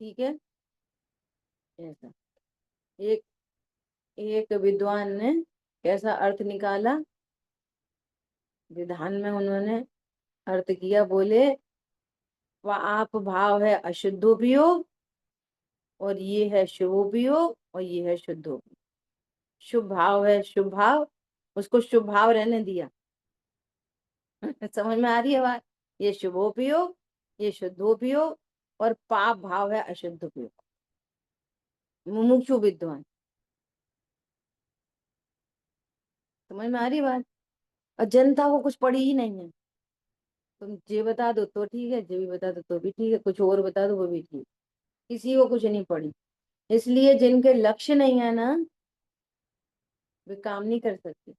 ठीक है, ऐसा। एक एक विद्वान ने कैसा अर्थ निकाला, विधान में उन्होंने अर्थ किया, बोले वह आप भाव है अशुद्धोपयोग, और ये है शुभोपयोग, और ये है शुद्धोपयोग। शुभ भाव है शुभ भाव, उसको शुभ भाव रहने दिया। समझ में आ रही है बात? ये शुभोपयोग, ये शुद्धोपयोग, और पाप भाव है अशुद्धोपयोग। मुमुक्षु विद्वान। समझ में आ रही बात? और जनता को कुछ पड़ी ही नहीं है। तुम जे बता दो तो ठीक है, जे भी बता दो तो भी ठीक है, कुछ और बता दो वो भी ठीक। किसी को कुछ नहीं पड़ी। इसलिए जिनके लक्ष्य नहीं है ना, वे काम नहीं कर सकते।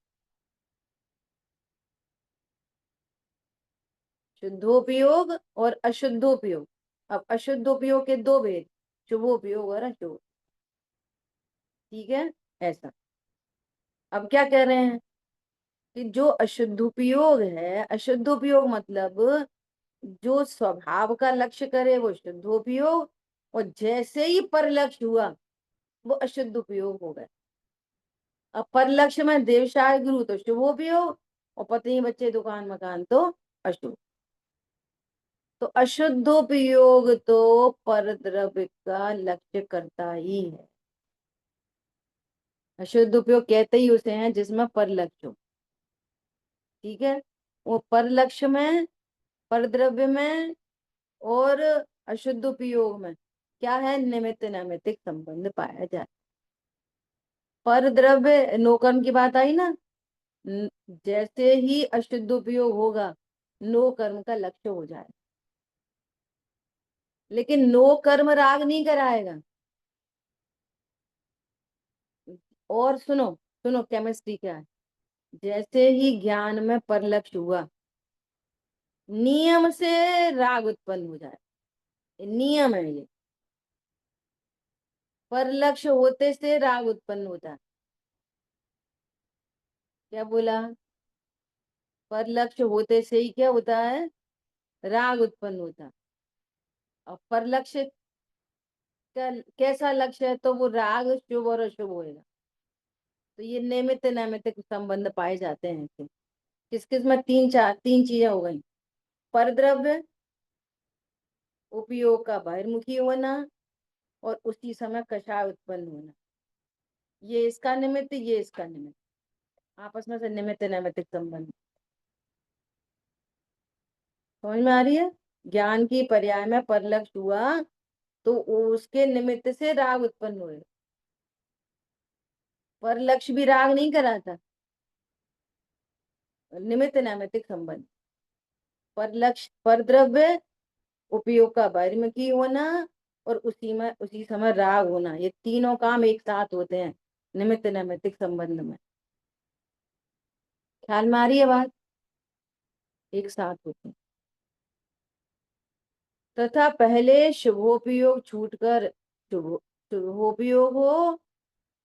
शुद्धोपयोग और अशुद्धोपयोग। अब अशुद्धोपयोग के दो भेद, शुभोपयोग और अशुभ। ठीक है, ऐसा। अब क्या कह रहे हैं कि जो अशुद्धोपयोग है, अशुद्धोपयोग मतलब जो स्वभाव का लक्ष्य करे वो शुद्धोपयोग, और जैसे ही पर लक्ष्य हुआ वो अशुद्ध उपयोग हो गया। अब पर लक्ष्य में देवशाय गुरु तो शुभोपयोग, और पत्नी बच्चे दुकान मकान तो अशुभ। तो अशुद्धोपयोग तो पर द्रव्य का लक्ष्य करता ही है। अशुद्ध उपयोग कहते ही उसे हैं जिसमें पर लक्ष्य हो। ठीक है, वो पर लक्ष्य में, पर द्रव्य में और अशुद्ध उपयोग में क्या है, निमित्त नैमित्तिक संबंध पाया जाए। पर द्रव्य नो कर्म की बात आई ना, न- जैसे ही अशुद्ध उपयोग होगा नो कर्म का लक्ष्य हो जाए। लेकिन नो कर्म राग नहीं कराएगा। और सुनो, सुनो केमिस्ट्री क्या है। जैसे ही ज्ञान में परलक्ष्य हुआ, नियम से राग उत्पन्न हो जाए। ये नियम है ये। परलक्ष्य होते से राग उत्पन्न होता है। क्या बोला? परलक्ष्य होते से ही क्या होता है, राग उत्पन्न होता है। और परलक्ष्य का कैसा लक्ष्य है, तो वो राग शुभ और अशुभ होएगा। तो ये निमित्त नैमित्तिक संबंध पाए जाते हैं इससे। किस किस में, तीन चीजें हो गई। परद्रव्य, उपयोग का बहिर्मुखी होना, और उसी समय कषाय उत्पन्न होना। ये इसका निमित्त, ये इसका निमित्त, आपस में से निमित्त नैमित्तिक संबंध। समझ में आ रही है? ज्ञान की पर्याय में परलक्ष्य हुआ तो उसके निमित्त से राग उत्पन्न हुए। परलक्ष्य भी राग नहीं कराता। निमित्त नैमित्तिक संबंध। परलक्ष्य, परद्रव्य, उपयोग का बहिर्मुखी होना, और उसी समय राग होना, ये तीनों काम एक साथ होते हैं निमित्त नैमित्तिक संबंध में। ख्याल में आ रही है बात? एक साथ होते हैं। तथा पहले शुभोपयोग छूटकर शुभ शुभोपयोग हो,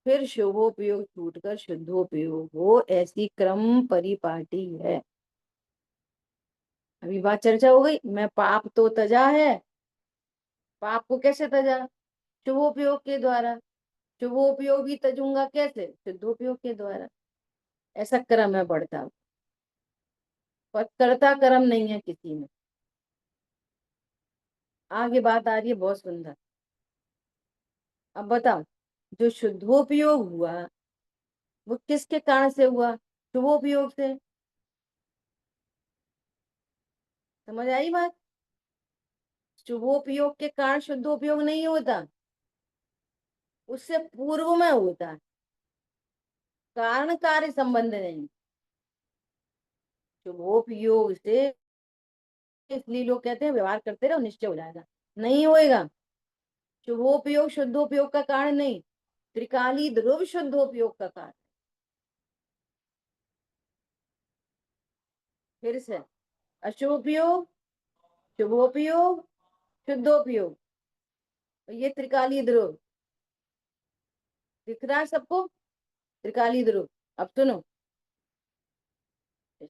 फिर शुभोपयोग छूटकर शुद्धोपयोग हो, ऐसी क्रम परिपाटी है। अभी बात चर्चा हो गई। मैं पाप तो तजा है। पाप को कैसे तजा? शुभोपयोग के द्वारा। शुभोपयोग भी तजूंगा कैसे? शुद्धोपयोग के द्वारा। ऐसा क्रम है बढ़ता हुआ। पर करता क्रम नहीं है किसी में। आगे बात आ रही है बहुत सुंदर। अब बताओ, जो शुद्धोपयोग हुआ वो किसके कारण से हुआ? शुभोपयोग से। समझ आई बात? शुभोपयोग के कारण शुद्धोपयोग नहीं होता, उससे पूर्व में होता है। कारण कार्य संबंध नहीं। शुभोपयोग से, इसलिए लोग कहते हैं व्यवहार करते रहो निश्चय हो जाएगा। नहीं होएगा। शुभोपयोग शुद्धोपयोग का कारण नहीं, त्रिकाली ध्रुव शुद्धोपयोग का कारण। फिर से, अशुभोपयोग, शुभोपयोग, शुद्धोपयोग, ये त्रिकाली ध्रुव दिख रहा है सबको? त्रिकाली ध्रुव। अब सुनो,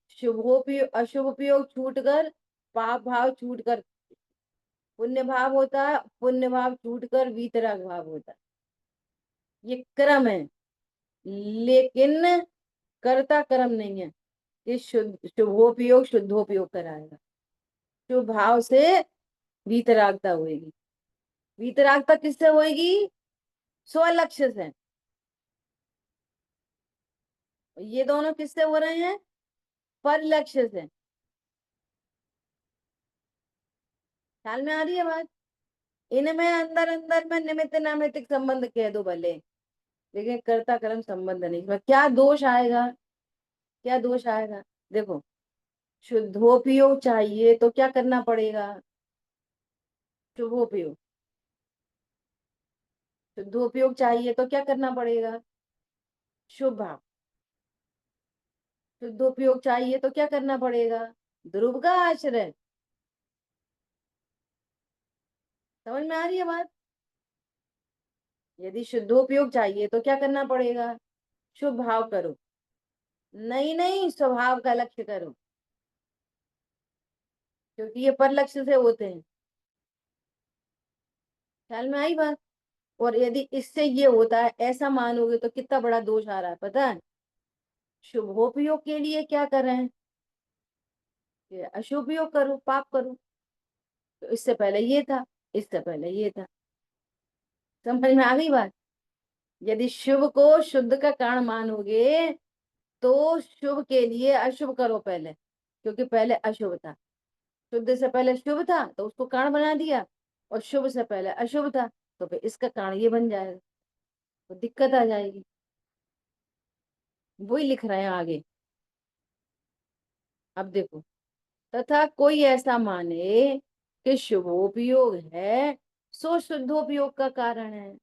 शुभोपयोग अशुभोपयोग छूटकर पाप भाव छूटकर पुण्य भाव होता है, पुण्य भाव छूटकर वीतराग भाव होता है। ये क्रम है, लेकिन कर्ता क्रम नहीं है कि शुभोपयोग शुद्धोपयोग कराएगा। शुभ भाव से वीतरागता होगी। वीतरागता किससे होगी? स्वलक्ष्य से। ये दोनों किससे हो रहे हैं? पर लक्ष्य से। ख्याल में आ रही है बात? इनमें अंदर अंदर में निमित्त नैमित्तिक संबंध कह दो भले, लेकिन कर्ता कर्म संबंध नहीं। इसमें क्या दोष आएगा? क्या दोष आएगा? देखो, शुद्धोपयोग चाहिए तो क्या करना पड़ेगा? शुभोपयोग। शुद्धोपयोग चाहिए तो क्या करना पड़ेगा? शुभ भाव। शुद्धोपयोग चाहिए तो क्या करना पड़ेगा? ध्रुव का आश्रय। समझ में आ रही है बात? यदि शुद्धोपयोग चाहिए तो क्या करना पड़ेगा? शुभ भाव करो। नहीं नहीं, स्वभाव का लक्ष्य करो, क्योंकि ये पर लक्ष्य से होते हैं। ख्याल में आई बात? और यदि इससे ये होता है ऐसा मानोगे तो कितना बड़ा दोष आ रहा है पता है? शुभोपयोग के लिए क्या कर रहे हैं? ये अशुभयोग करो, पाप करो। तो इससे पहले ये था, इससे पहले ये था। समझ में आ गई बात? यदि शुभ को शुद्ध का कारण मानोगे तो शुभ के लिए अशुभ करो पहले, क्योंकि पहले अशुभ था। शुद्ध से पहले शुभ था तो उसको कारण बना दिया, और शुभ से पहले अशुभ था तो फिर इसका कारण ये बन जाएगा, तो दिक्कत आ जाएगी। वही लिख रहे हैं आगे। अब देखो, तथा कोई ऐसा माने कि शुभोपयोग है सो शुद्धोपयोग का कारण है,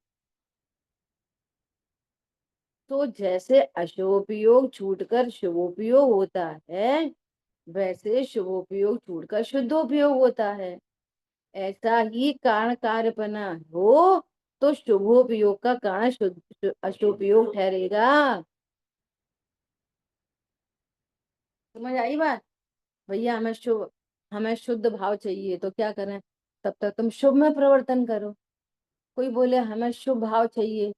तो जैसे अशुभोपयोग छूटकर शुभोपयोग होता है, वैसे शुभोपयोग छूटकर शुद्धोपयोग होता है। ऐसा ही कारण कार्यपना हो तो शुभोपयोग का कारण अशुभोपयोग ठहरेगा। समझ आई बात? भैया हमें शुद्ध भाव चाहिए तो क्या करें? तब तक तुम शुभ में प्रवर्तन करो। कोई बोले हमें शुभ भाव चाहिए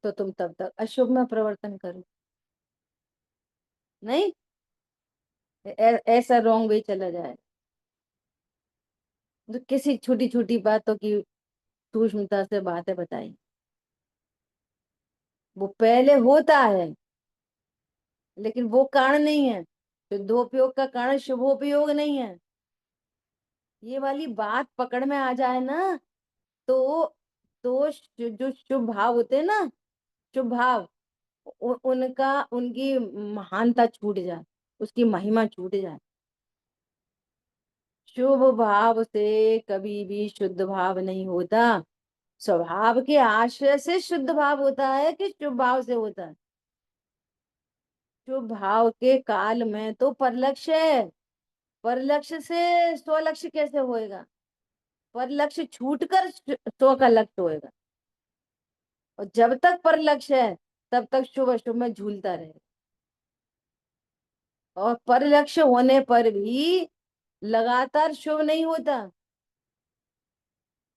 तो तुम तब तक अशुभ में प्रवर्तन करो। नहीं, ऐसा रॉन्ग वे चला जाए। तो किसी छोटी छोटी बातों की सूक्ष्मता से बातें बताई, वो पहले होता है लेकिन वो कारण नहीं है। शुद्धोपयोग का कारण शुभोपयोग नहीं है। ये वाली बात पकड़ में आ जाए ना, तो जो शुभ भाव होते हैं ना, शुभ भाव, उनका उनकी महानता छूट जाए, उसकी महिमा छूट जाए। शुभ भाव से कभी भी शुद्ध भाव नहीं होता। स्वभाव के आश्रय से शुद्ध भाव होता है कि शुभ भाव से होता है? शुभ भाव के काल में तो परलक्ष्य है, परलक्ष्य से स्वलक्ष्य कैसे होएगा? परलक्ष्य छूटकर स्व का लक्ष्य होएगा, और जब तक परलक्ष्य है तब तक शुभ अशुभ में झूलता रहेगा। और परलक्ष्य होने पर भी लगातार शुभ नहीं होता,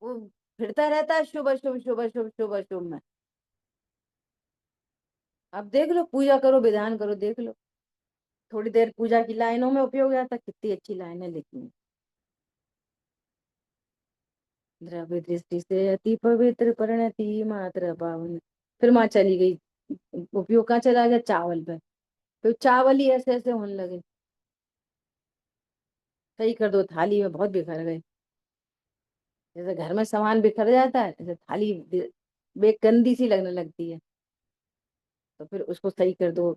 वो फिरता रहता है शुभ अशुभ शुभ अशुभ शुभ अशुभ में। अब देख लो, पूजा करो, विधान करो, देख लो। थोड़ी देर पूजा की लाइनों में उपयोग आता, कितनी अच्छी लाइनें लिखी हैं। द्रव्य दृष्टि से अति पवित्र परिणति मात्र पावन। फिर माँ चली गई, उपयोग कहाँ चला गया? चावल पे। फिर चावल ही ऐसे ऐसे होने लगे। सही कर दो, थाली में बहुत बिखर गए। जैसे घर में सामान बिखर जाता है, ऐसे थाली बेगंदी सी लगने लगती है। तो फिर उसको सही कर दो,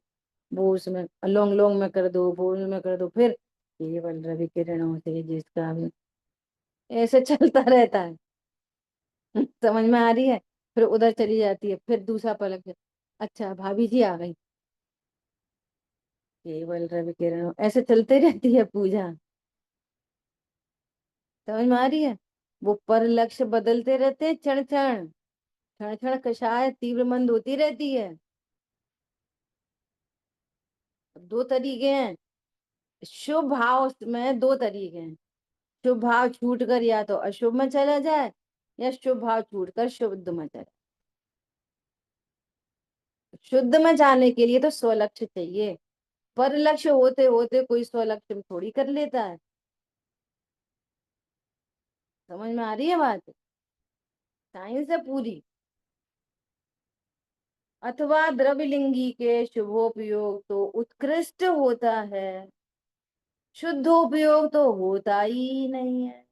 वो उसमें लोंग लोंग में कर दो, बोल में कर दो, फिर केवल रवि किरणों से जिसका भी, ऐसे चलता रहता है। समझ में आ रही है? फिर उधर चली जाती है, फिर दूसरा पलक है, अच्छा भाभी जी आ गई, केवल रवि किरणों, ऐसे चलते रहती है पूजा। समझ में आ रही है? वो पर लक्ष्य बदलते रहते हैं, क्षण क्षण, क्षण क्षण कषाय तीव्र मंद होती रहती है। दो तरीके हैं, शुभ भाव में दो तरीके हैं। शुभ भाव छूट कर या तो अशुभ में चला जाए, या शुभ भाव छूट कर शुद्ध में चला। शुद्ध में जाने के लिए तो स्वलक्ष्य चाहिए, पर लक्ष्य होते होते कोई स्वलक्ष्य में थोड़ी कर लेता है। समझ में आ रही है बात? साइंस है पूरी। अथवा द्रव्यलिंगी के शुभोपयोग तो उत्कृष्ट होता है, शुद्धोपयोग तो होता ही नहीं है।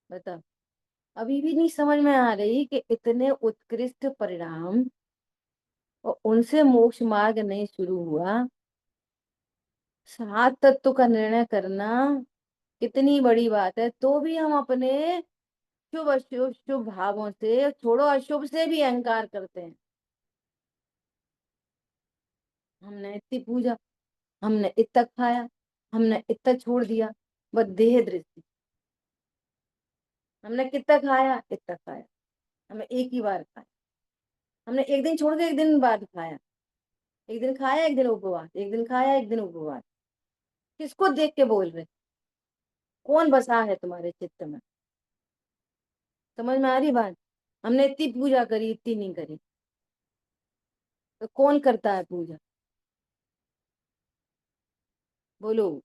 बता, अभी भी नहीं समझ में आ रही कि इतने उत्कृष्ट परिणाम और उनसे मोक्ष मार्ग नहीं शुरू हुआ। सात तत्व का निर्णय करना कितनी बड़ी बात है, तो भी हम अपने शुभ अशुभ शुभ भावों से, छोड़ो अशुभ से भी अहंकार करते हैं। हमने इतनी पूजा, हमने इतना खाया, हमने इतना छोड़ दिया, बस देह दृष्टि। हमने कितना खाया, इतना खाया, हमें एक ही बार खाया। हमने एक दिन छोड़ के एक दिन बाद खाया, एक दिन खाया एक दिन उपवास, एक दिन खाया एक दिन उपवास। किसको देख के बोल रहे? कौन बसा है तुम्हारे चित्त में? समझ में आ रही बात? हमने इतनी पूजा करी, इतनी नहीं करी, तो कौन करता है पूजा? बोलो।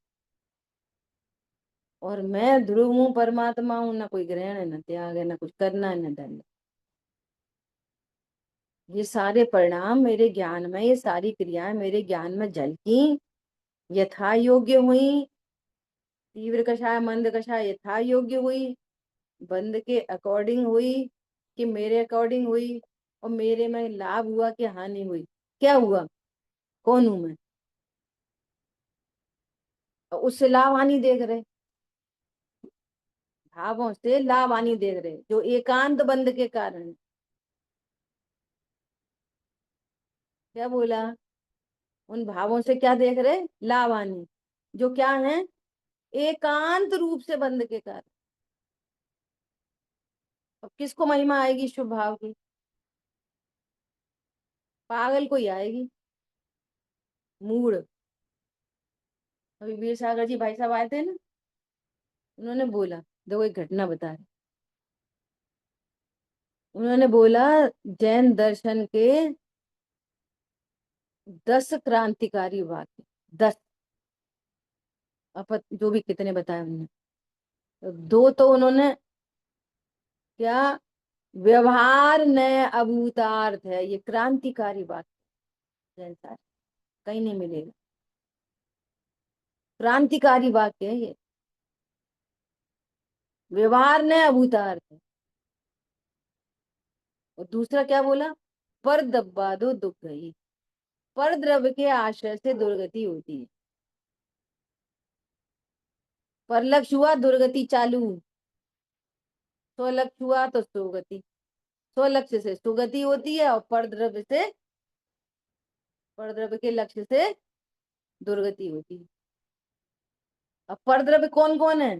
और मैं ध्रुव हूँ, परमात्मा हूँ, ना कोई ग्रहण है, ना त्याग है, ना कुछ करना है, ना दंड। ये सारे परिणाम मेरे ज्ञान में, ये सारी क्रियाएं मेरे ज्ञान में झलकी, यथा योग्य हुई। तीव्र कषाय मंद कषाय यथा योग्य हुई, बंद के अकॉर्डिंग हुई कि मेरे अकॉर्डिंग हुई, और मेरे में लाभ हुआ कि हानि हुई? क्या हुआ? कौन हूं मैं? और उससे लाभ हानि देख रहे, भावों से लाभ हानि देख रहे, जो एकांत बंद के कारण। क्या बोला? उन भावों से क्या देख रहे? लाभ हानि, जो क्या है? एकांत रूप से बंद के कारण। अब किसको महिमा आएगी शुभ भाव की? पागल को ही आएगी, मूड। अभी वीर सागर जी भाई साहब आए थे ना, उन्होंने बोला, देखो एक घटना बता रहे। उन्होंने बोला जैन दर्शन के 10 क्रांतिकारी वाक्य, 10, अब जो भी कितने बताए उन्होंने, तो दो तो उन्होंने क्या, व्यवहार न अभूतार्थ है, ये क्रांतिकारी वाक्य जैन सार कहीं नहीं मिलेगा। क्रांतिकारी वाक्य है ये, व्यवहार न अभूतार्थ है। और दूसरा क्या बोला? पर दब्बा दो दुख गई, पर द्रव्य के आश्रय से दुर्गति होती है। पर लक्ष्य हुआ दुर्गति चालू, स्वलक्ष्य हुआ तो सुगति, स्वलक्ष्य से सुगति होती है, और पर द्रव्य से, पर द्रव्य के लक्ष्य से दुर्गति होती है। अब पर द्रव्य कौन कौन है?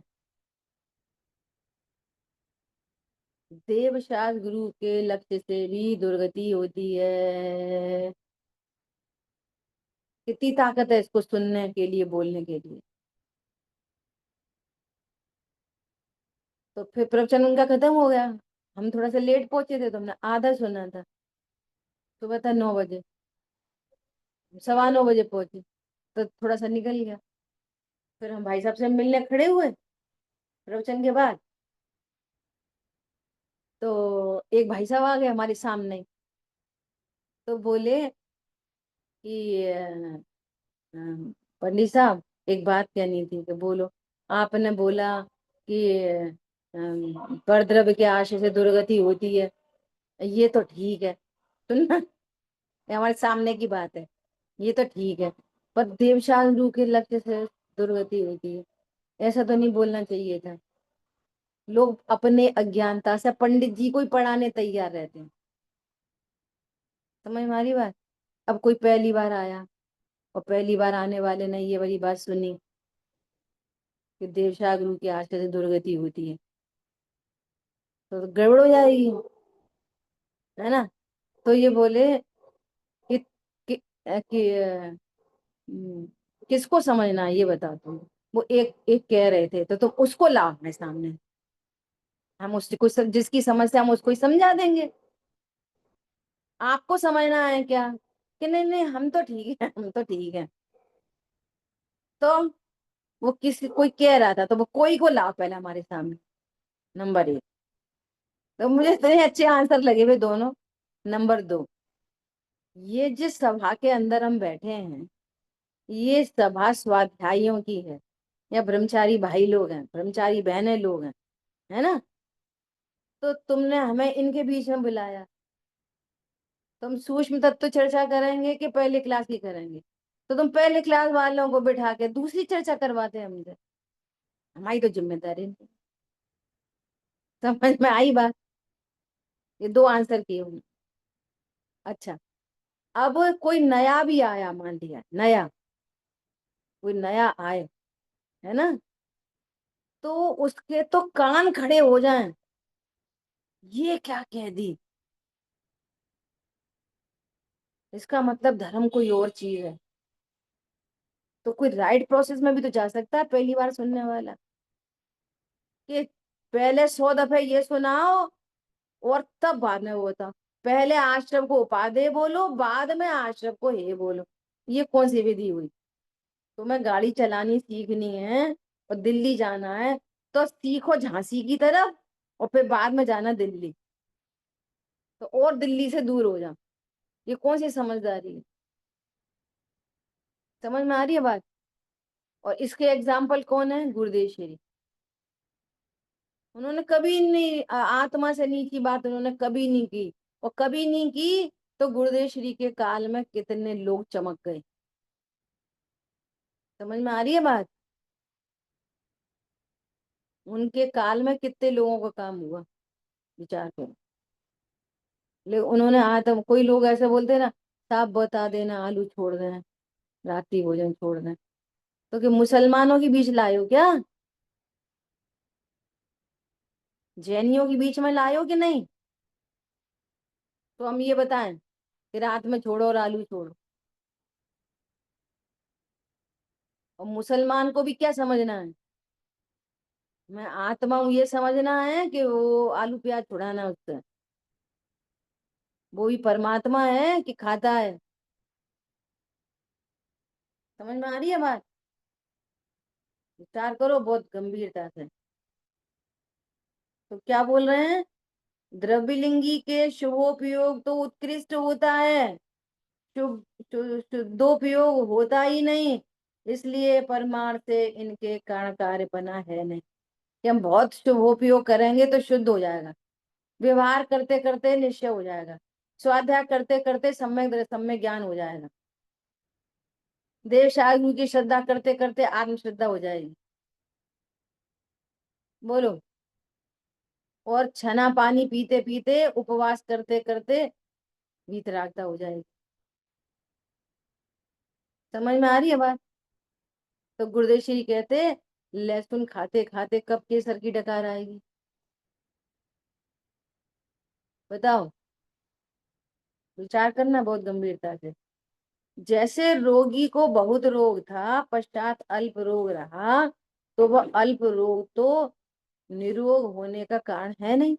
देव शास्त्र गुरु के लक्ष्य से भी दुर्गति होती है। कितनी ताकत है इसको सुनने के लिए, बोलने के लिए। तो फिर प्रवचन उनका खत्म हो गया, हम थोड़ा सा लेट पहुंचे थे, तो हमने आधा सुना था। सुबह था 9 बजे, 9:15 बजे पहुंचे, तो थोड़ा सा निकल गया। फिर हम भाई साहब से मिलने खड़े हुए प्रवचन के बाद, तो एक भाई साहब आ गए हमारे सामने, तो बोले कि पंडित साहब एक बात कहनी थी। तो बोलो। आपने बोला कि परद्रव्य के आशय से दुर्गति होती है, ये तो ठीक है, सुनना, ये हमारे सामने की बात है, ये तो ठीक है, पर देवशास्त्रु के लक्ष्य से दुर्गति होती है, ऐसा तो नहीं बोलना चाहिए था। लोग अपने अज्ञानता से पंडित जी को ही पढ़ाने तैयार रहते हैं। समझ में आ रही बात? अब कोई पहली बार आया, और पहली बार आने वाले ने ये वाली बात सुनी कि देवशाह गुरु के आश्रय से दुर्गति होती है, तो गड़बड़ हो जाएगी, है ना? तो ये बोले कि, हम्म, किसको समझना है ये बता तुम। वो एक एक कह रहे थे, तो तुम उसको लाओ अपने सामने, हम उसको जिसकी समस्या हम उसको ही समझा देंगे। आपको समझना है क्या कि नहीं नहीं हम तो ठीक है, हम तो ठीक है? तो वो किसी कोई कह रहा था, तो वो कोई को लाओ पहले हमारे सामने, नंबर 1। तो मुझे इतने अच्छे आंसर लगे हुए दोनों। नंबर 2, ये जिस सभा के अंदर हम बैठे हैं, ये सभा स्वाध्यायियों की है, या ब्रह्मचारी भाई लोग हैं, ब्रह्मचारी बहनें लोग हैं, है ना? तो तुमने हमें इनके बीच में बुलाया, तुम सूक्ष्म तत्व चर्चा करेंगे कि पहली क्लास की करेंगे? तो तुम पहले क्लास वालों को बिठा के दूसरी चर्चा करवाते हैं हमसे। हमारी तो जिम्मेदारी नहीं। समझ में आई बात? ये दो आंसर किए हमने। अच्छा, अब कोई नया भी आया, मान लिया नया, कोई नया आए, है ना, तो उसके तो कान खड़े हो जाएं, ये क्या कह दी, इसका मतलब धर्म कोई और चीज है। तो कोई राइट प्रोसेस में भी तो जा सकता है पहली बार सुनने वाला, कि पहले 100 दफे ये सुनाओ और तब बाद में वो बताओ। पहले आश्रम को उपाधेय बोलो, बाद में आश्रम को हे बोलो। ये कौन सी विधि हुई? तुम्हें गाड़ी चलानी सीखनी है और दिल्ली जाना है, तो सीखो झांसी की तरफ और फिर बाद में जाना दिल्ली, तो और दिल्ली से दूर हो जाओ। ये कौन सी समझदारी है? समझ में आ रही है बात? और इसके एग्जाम्पल कौन है? गुरुदेव श्री। उन्होंने कभी नहीं आत्मा से नीची बात उन्होंने कभी नहीं की, और कभी नहीं की तो गुरुदेव श्री के काल में कितने लोग चमक गए। समझ में आ रही है बात? उनके काल में कितने लोगों का काम हुआ, विचार करो। लेकिन उन्होंने आत्म, कोई लोग ऐसे बोलते हैं ना, साफ बता देना आलू छोड़ दें, रात्रि भोजन छोड़ दें। तो कि मुसलमानों के बीच लाए हो क्या? जैनियों के बीच में लाए हो कि नहीं? तो हम ये बताएं कि रात में छोड़ो और आलू छोड़ो। और मुसलमान को भी क्या समझना है? मैं आत्मा हूं ये समझना है कि वो आलू प्याज छुड़ाना है उससे? वो भी परमात्मा है कि खाता है? समझ में आ रही है बात? विचार करो बहुत गंभीरता से। तो क्या बोल रहे हैं? द्रव्यलिंगी के शुभोपयोग तो उत्कृष्ट होता है, शुभ शुद्धोपयोग होता ही नहीं। इसलिए परमार्थ से इनके कारण कार्य बना है नहीं, कि हम बहुत शुभोपयोग करेंगे तो शुद्ध हो जाएगा, व्यवहार करते करते निश्चय हो जाएगा, स्वाध्याय करते करते सम्यक सम्यक ज्ञान हो जाएगा, देव शास्त्र की श्रद्धा करते करते आत्म श्रद्धा हो जाएगी। बोलो। और छना पानी पीते पीते उपवास करते करते वीतरागता हो जाएगी। समझ में आ रही है बात? तो गुरुदेव श्री कहते, लहसुन खाते खाते कब केसर की डकार आएगी? बताओ, विचार करना बहुत गंभीरता से। जैसे रोगी को बहुत रोग था, पश्चात अल्प रोग रहा, तो वह अल्प रोग तो निरोग होने का कारण है नहीं।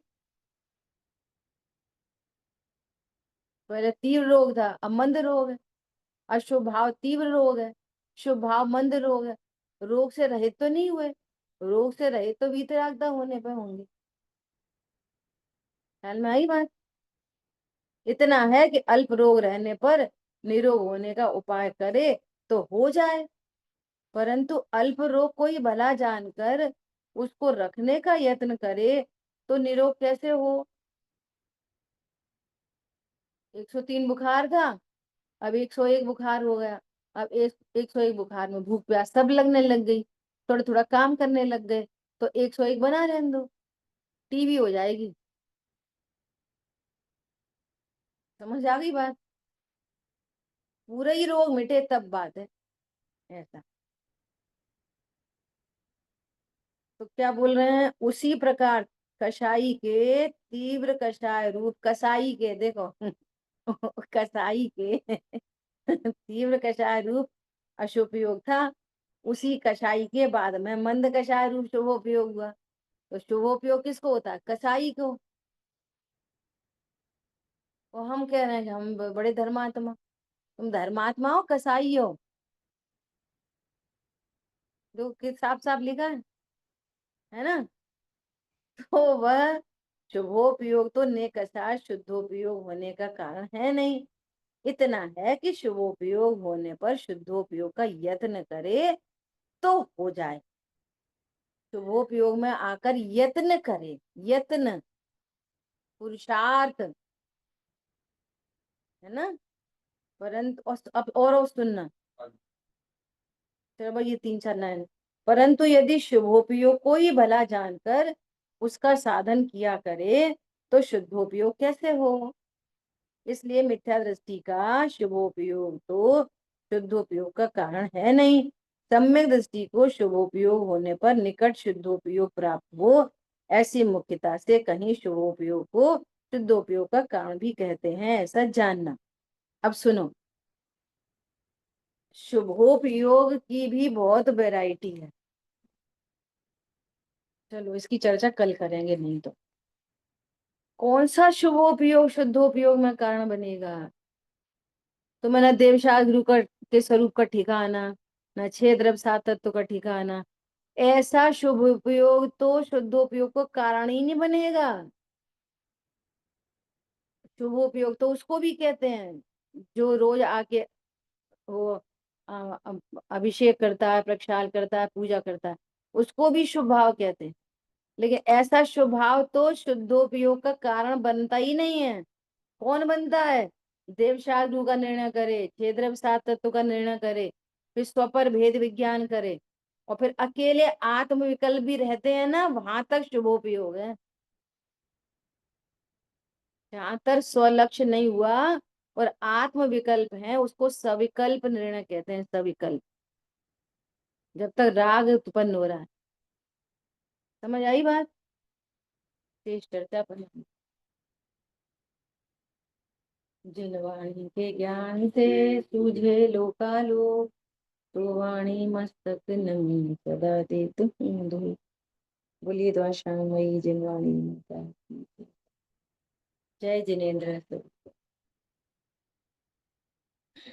पहले तीव्र रोग था, अब मंद रोग है। अशुभ भाव तीव्र रोग है, शुभ भाव मंद रोग है। रोग से रहित तो नहीं हुए, रोग से रहित तो वीतरागता होने पर होंगे। ख्याल में आई बात? इतना है कि अल्प रोग रहने पर निरोग होने का उपाय करे तो हो जाए, परंतु अल्प रोग को ही भला जानकर उसको रखने का यत्न करे तो निरोग कैसे हो? 103 बुखार था, अब 101 बुखार हो गया। अब 101 बुखार में भूख प्यास सब लगने लग गई, थोड़ा थोड़ा काम करने लग गए, तो 101 बना रहने दो, टीबी हो जाएगी। समझ आ गई बात? पूरा ही रोग मिटे तब बात है ऐसा। तो क्या बोल रहे हैं? उसी प्रकार कसाई के तीव्र कषाय रूप, कसाई के देखो कसाई के तीव्र कषाय रूप अशुपयोग था, उसी कसाई के बाद में मंद कषाय रूप शुभोपयोग हुआ। तो शुभोपयोग किसको होता है? कसाई को। और हम कह रहे हैं कि हम बड़े धर्मात्मा। तुम धर्मात्मा हो कसाई हो? जो कि साफ साफ लिखा है ना? तो वह शुभोपयोग तो नेकसा शुद्धोपयोग होने का कारण है नहीं। इतना है कि शुभोपयोग होने पर शुद्धोपयोग का यत्न करे तो हो जाए। शुभोपयोग में आकर यत्न करे, यत्न, पुरुषार्थ। है ना। परंतु अब और सुनना, चलो भाई ये 3 4 लाइन। परंतु यदि शुभोपयोग को ही भला जानकर उसका साधन किया करे तो शुद्धोपयोग कैसे हो। इसलिए मिथ्या दृष्टि का शुभोपयोग तो शुद्धोपयोग का कारण है नहीं। सम्यक दृष्टि को शुभोपयोग होने पर निकट शुद्धोपयोग प्राप्त हो, ऐसी मुख्यता से कहीं शुभोपयोग को शुद्धोपयोग का कारण भी कहते हैं, ऐसा जानना। अब सुनो, शुभोपयोग की भी बहुत वैरायटी है। चलो इसकी चर्चा कल करेंगे, नहीं तो कौन सा शुभोपयोग शुद्धोपयोग में कारण बनेगा। तो मैंने देवशास्त्र के स्वरूप का ठिकाना, न छह द्रव्य सात तत्व का ठिकाना, ऐसा शुभ उपयोग तो शुद्धोपयोग को कारण ही नहीं बनेगा। शुभोपयोग तो उसको भी कहते हैं जो रोज आके वो अभिषेक करता है, प्रक्षाल करता है, पूजा करता है, उसको भी शुभ भाव कहते हैं। लेकिन ऐसा शुभ भाव तो शुद्धोपयोग का कारण बनता ही नहीं है। कौन बनता है। देव शास्त्र का निर्णय करे, छह द्रव्य सात तत्व का निर्णय करे, फिर स्वपर भेद विज्ञान करे, और फिर अकेले आत्म विकल्प भी रहते हैं ना, वहां तक शुभोपयोग है। जहां तक स्वलक्ष्य नहीं हुआ और आत्म विकल्प है, उसको सविकल्प निर्णय कहते हैं। सविकल्प जब तक राग उत्पन्न हो रहा है। समझ आई बात। शेष चर्चा पर। जिन वाणी के ज्ञान से सूझे लोकालोक, तो वाणी मस्तक नमी सदा दे तुम धूप। बोलिए तो श्यामयी जिन वाणी माता की। जय जिनेन्द्र।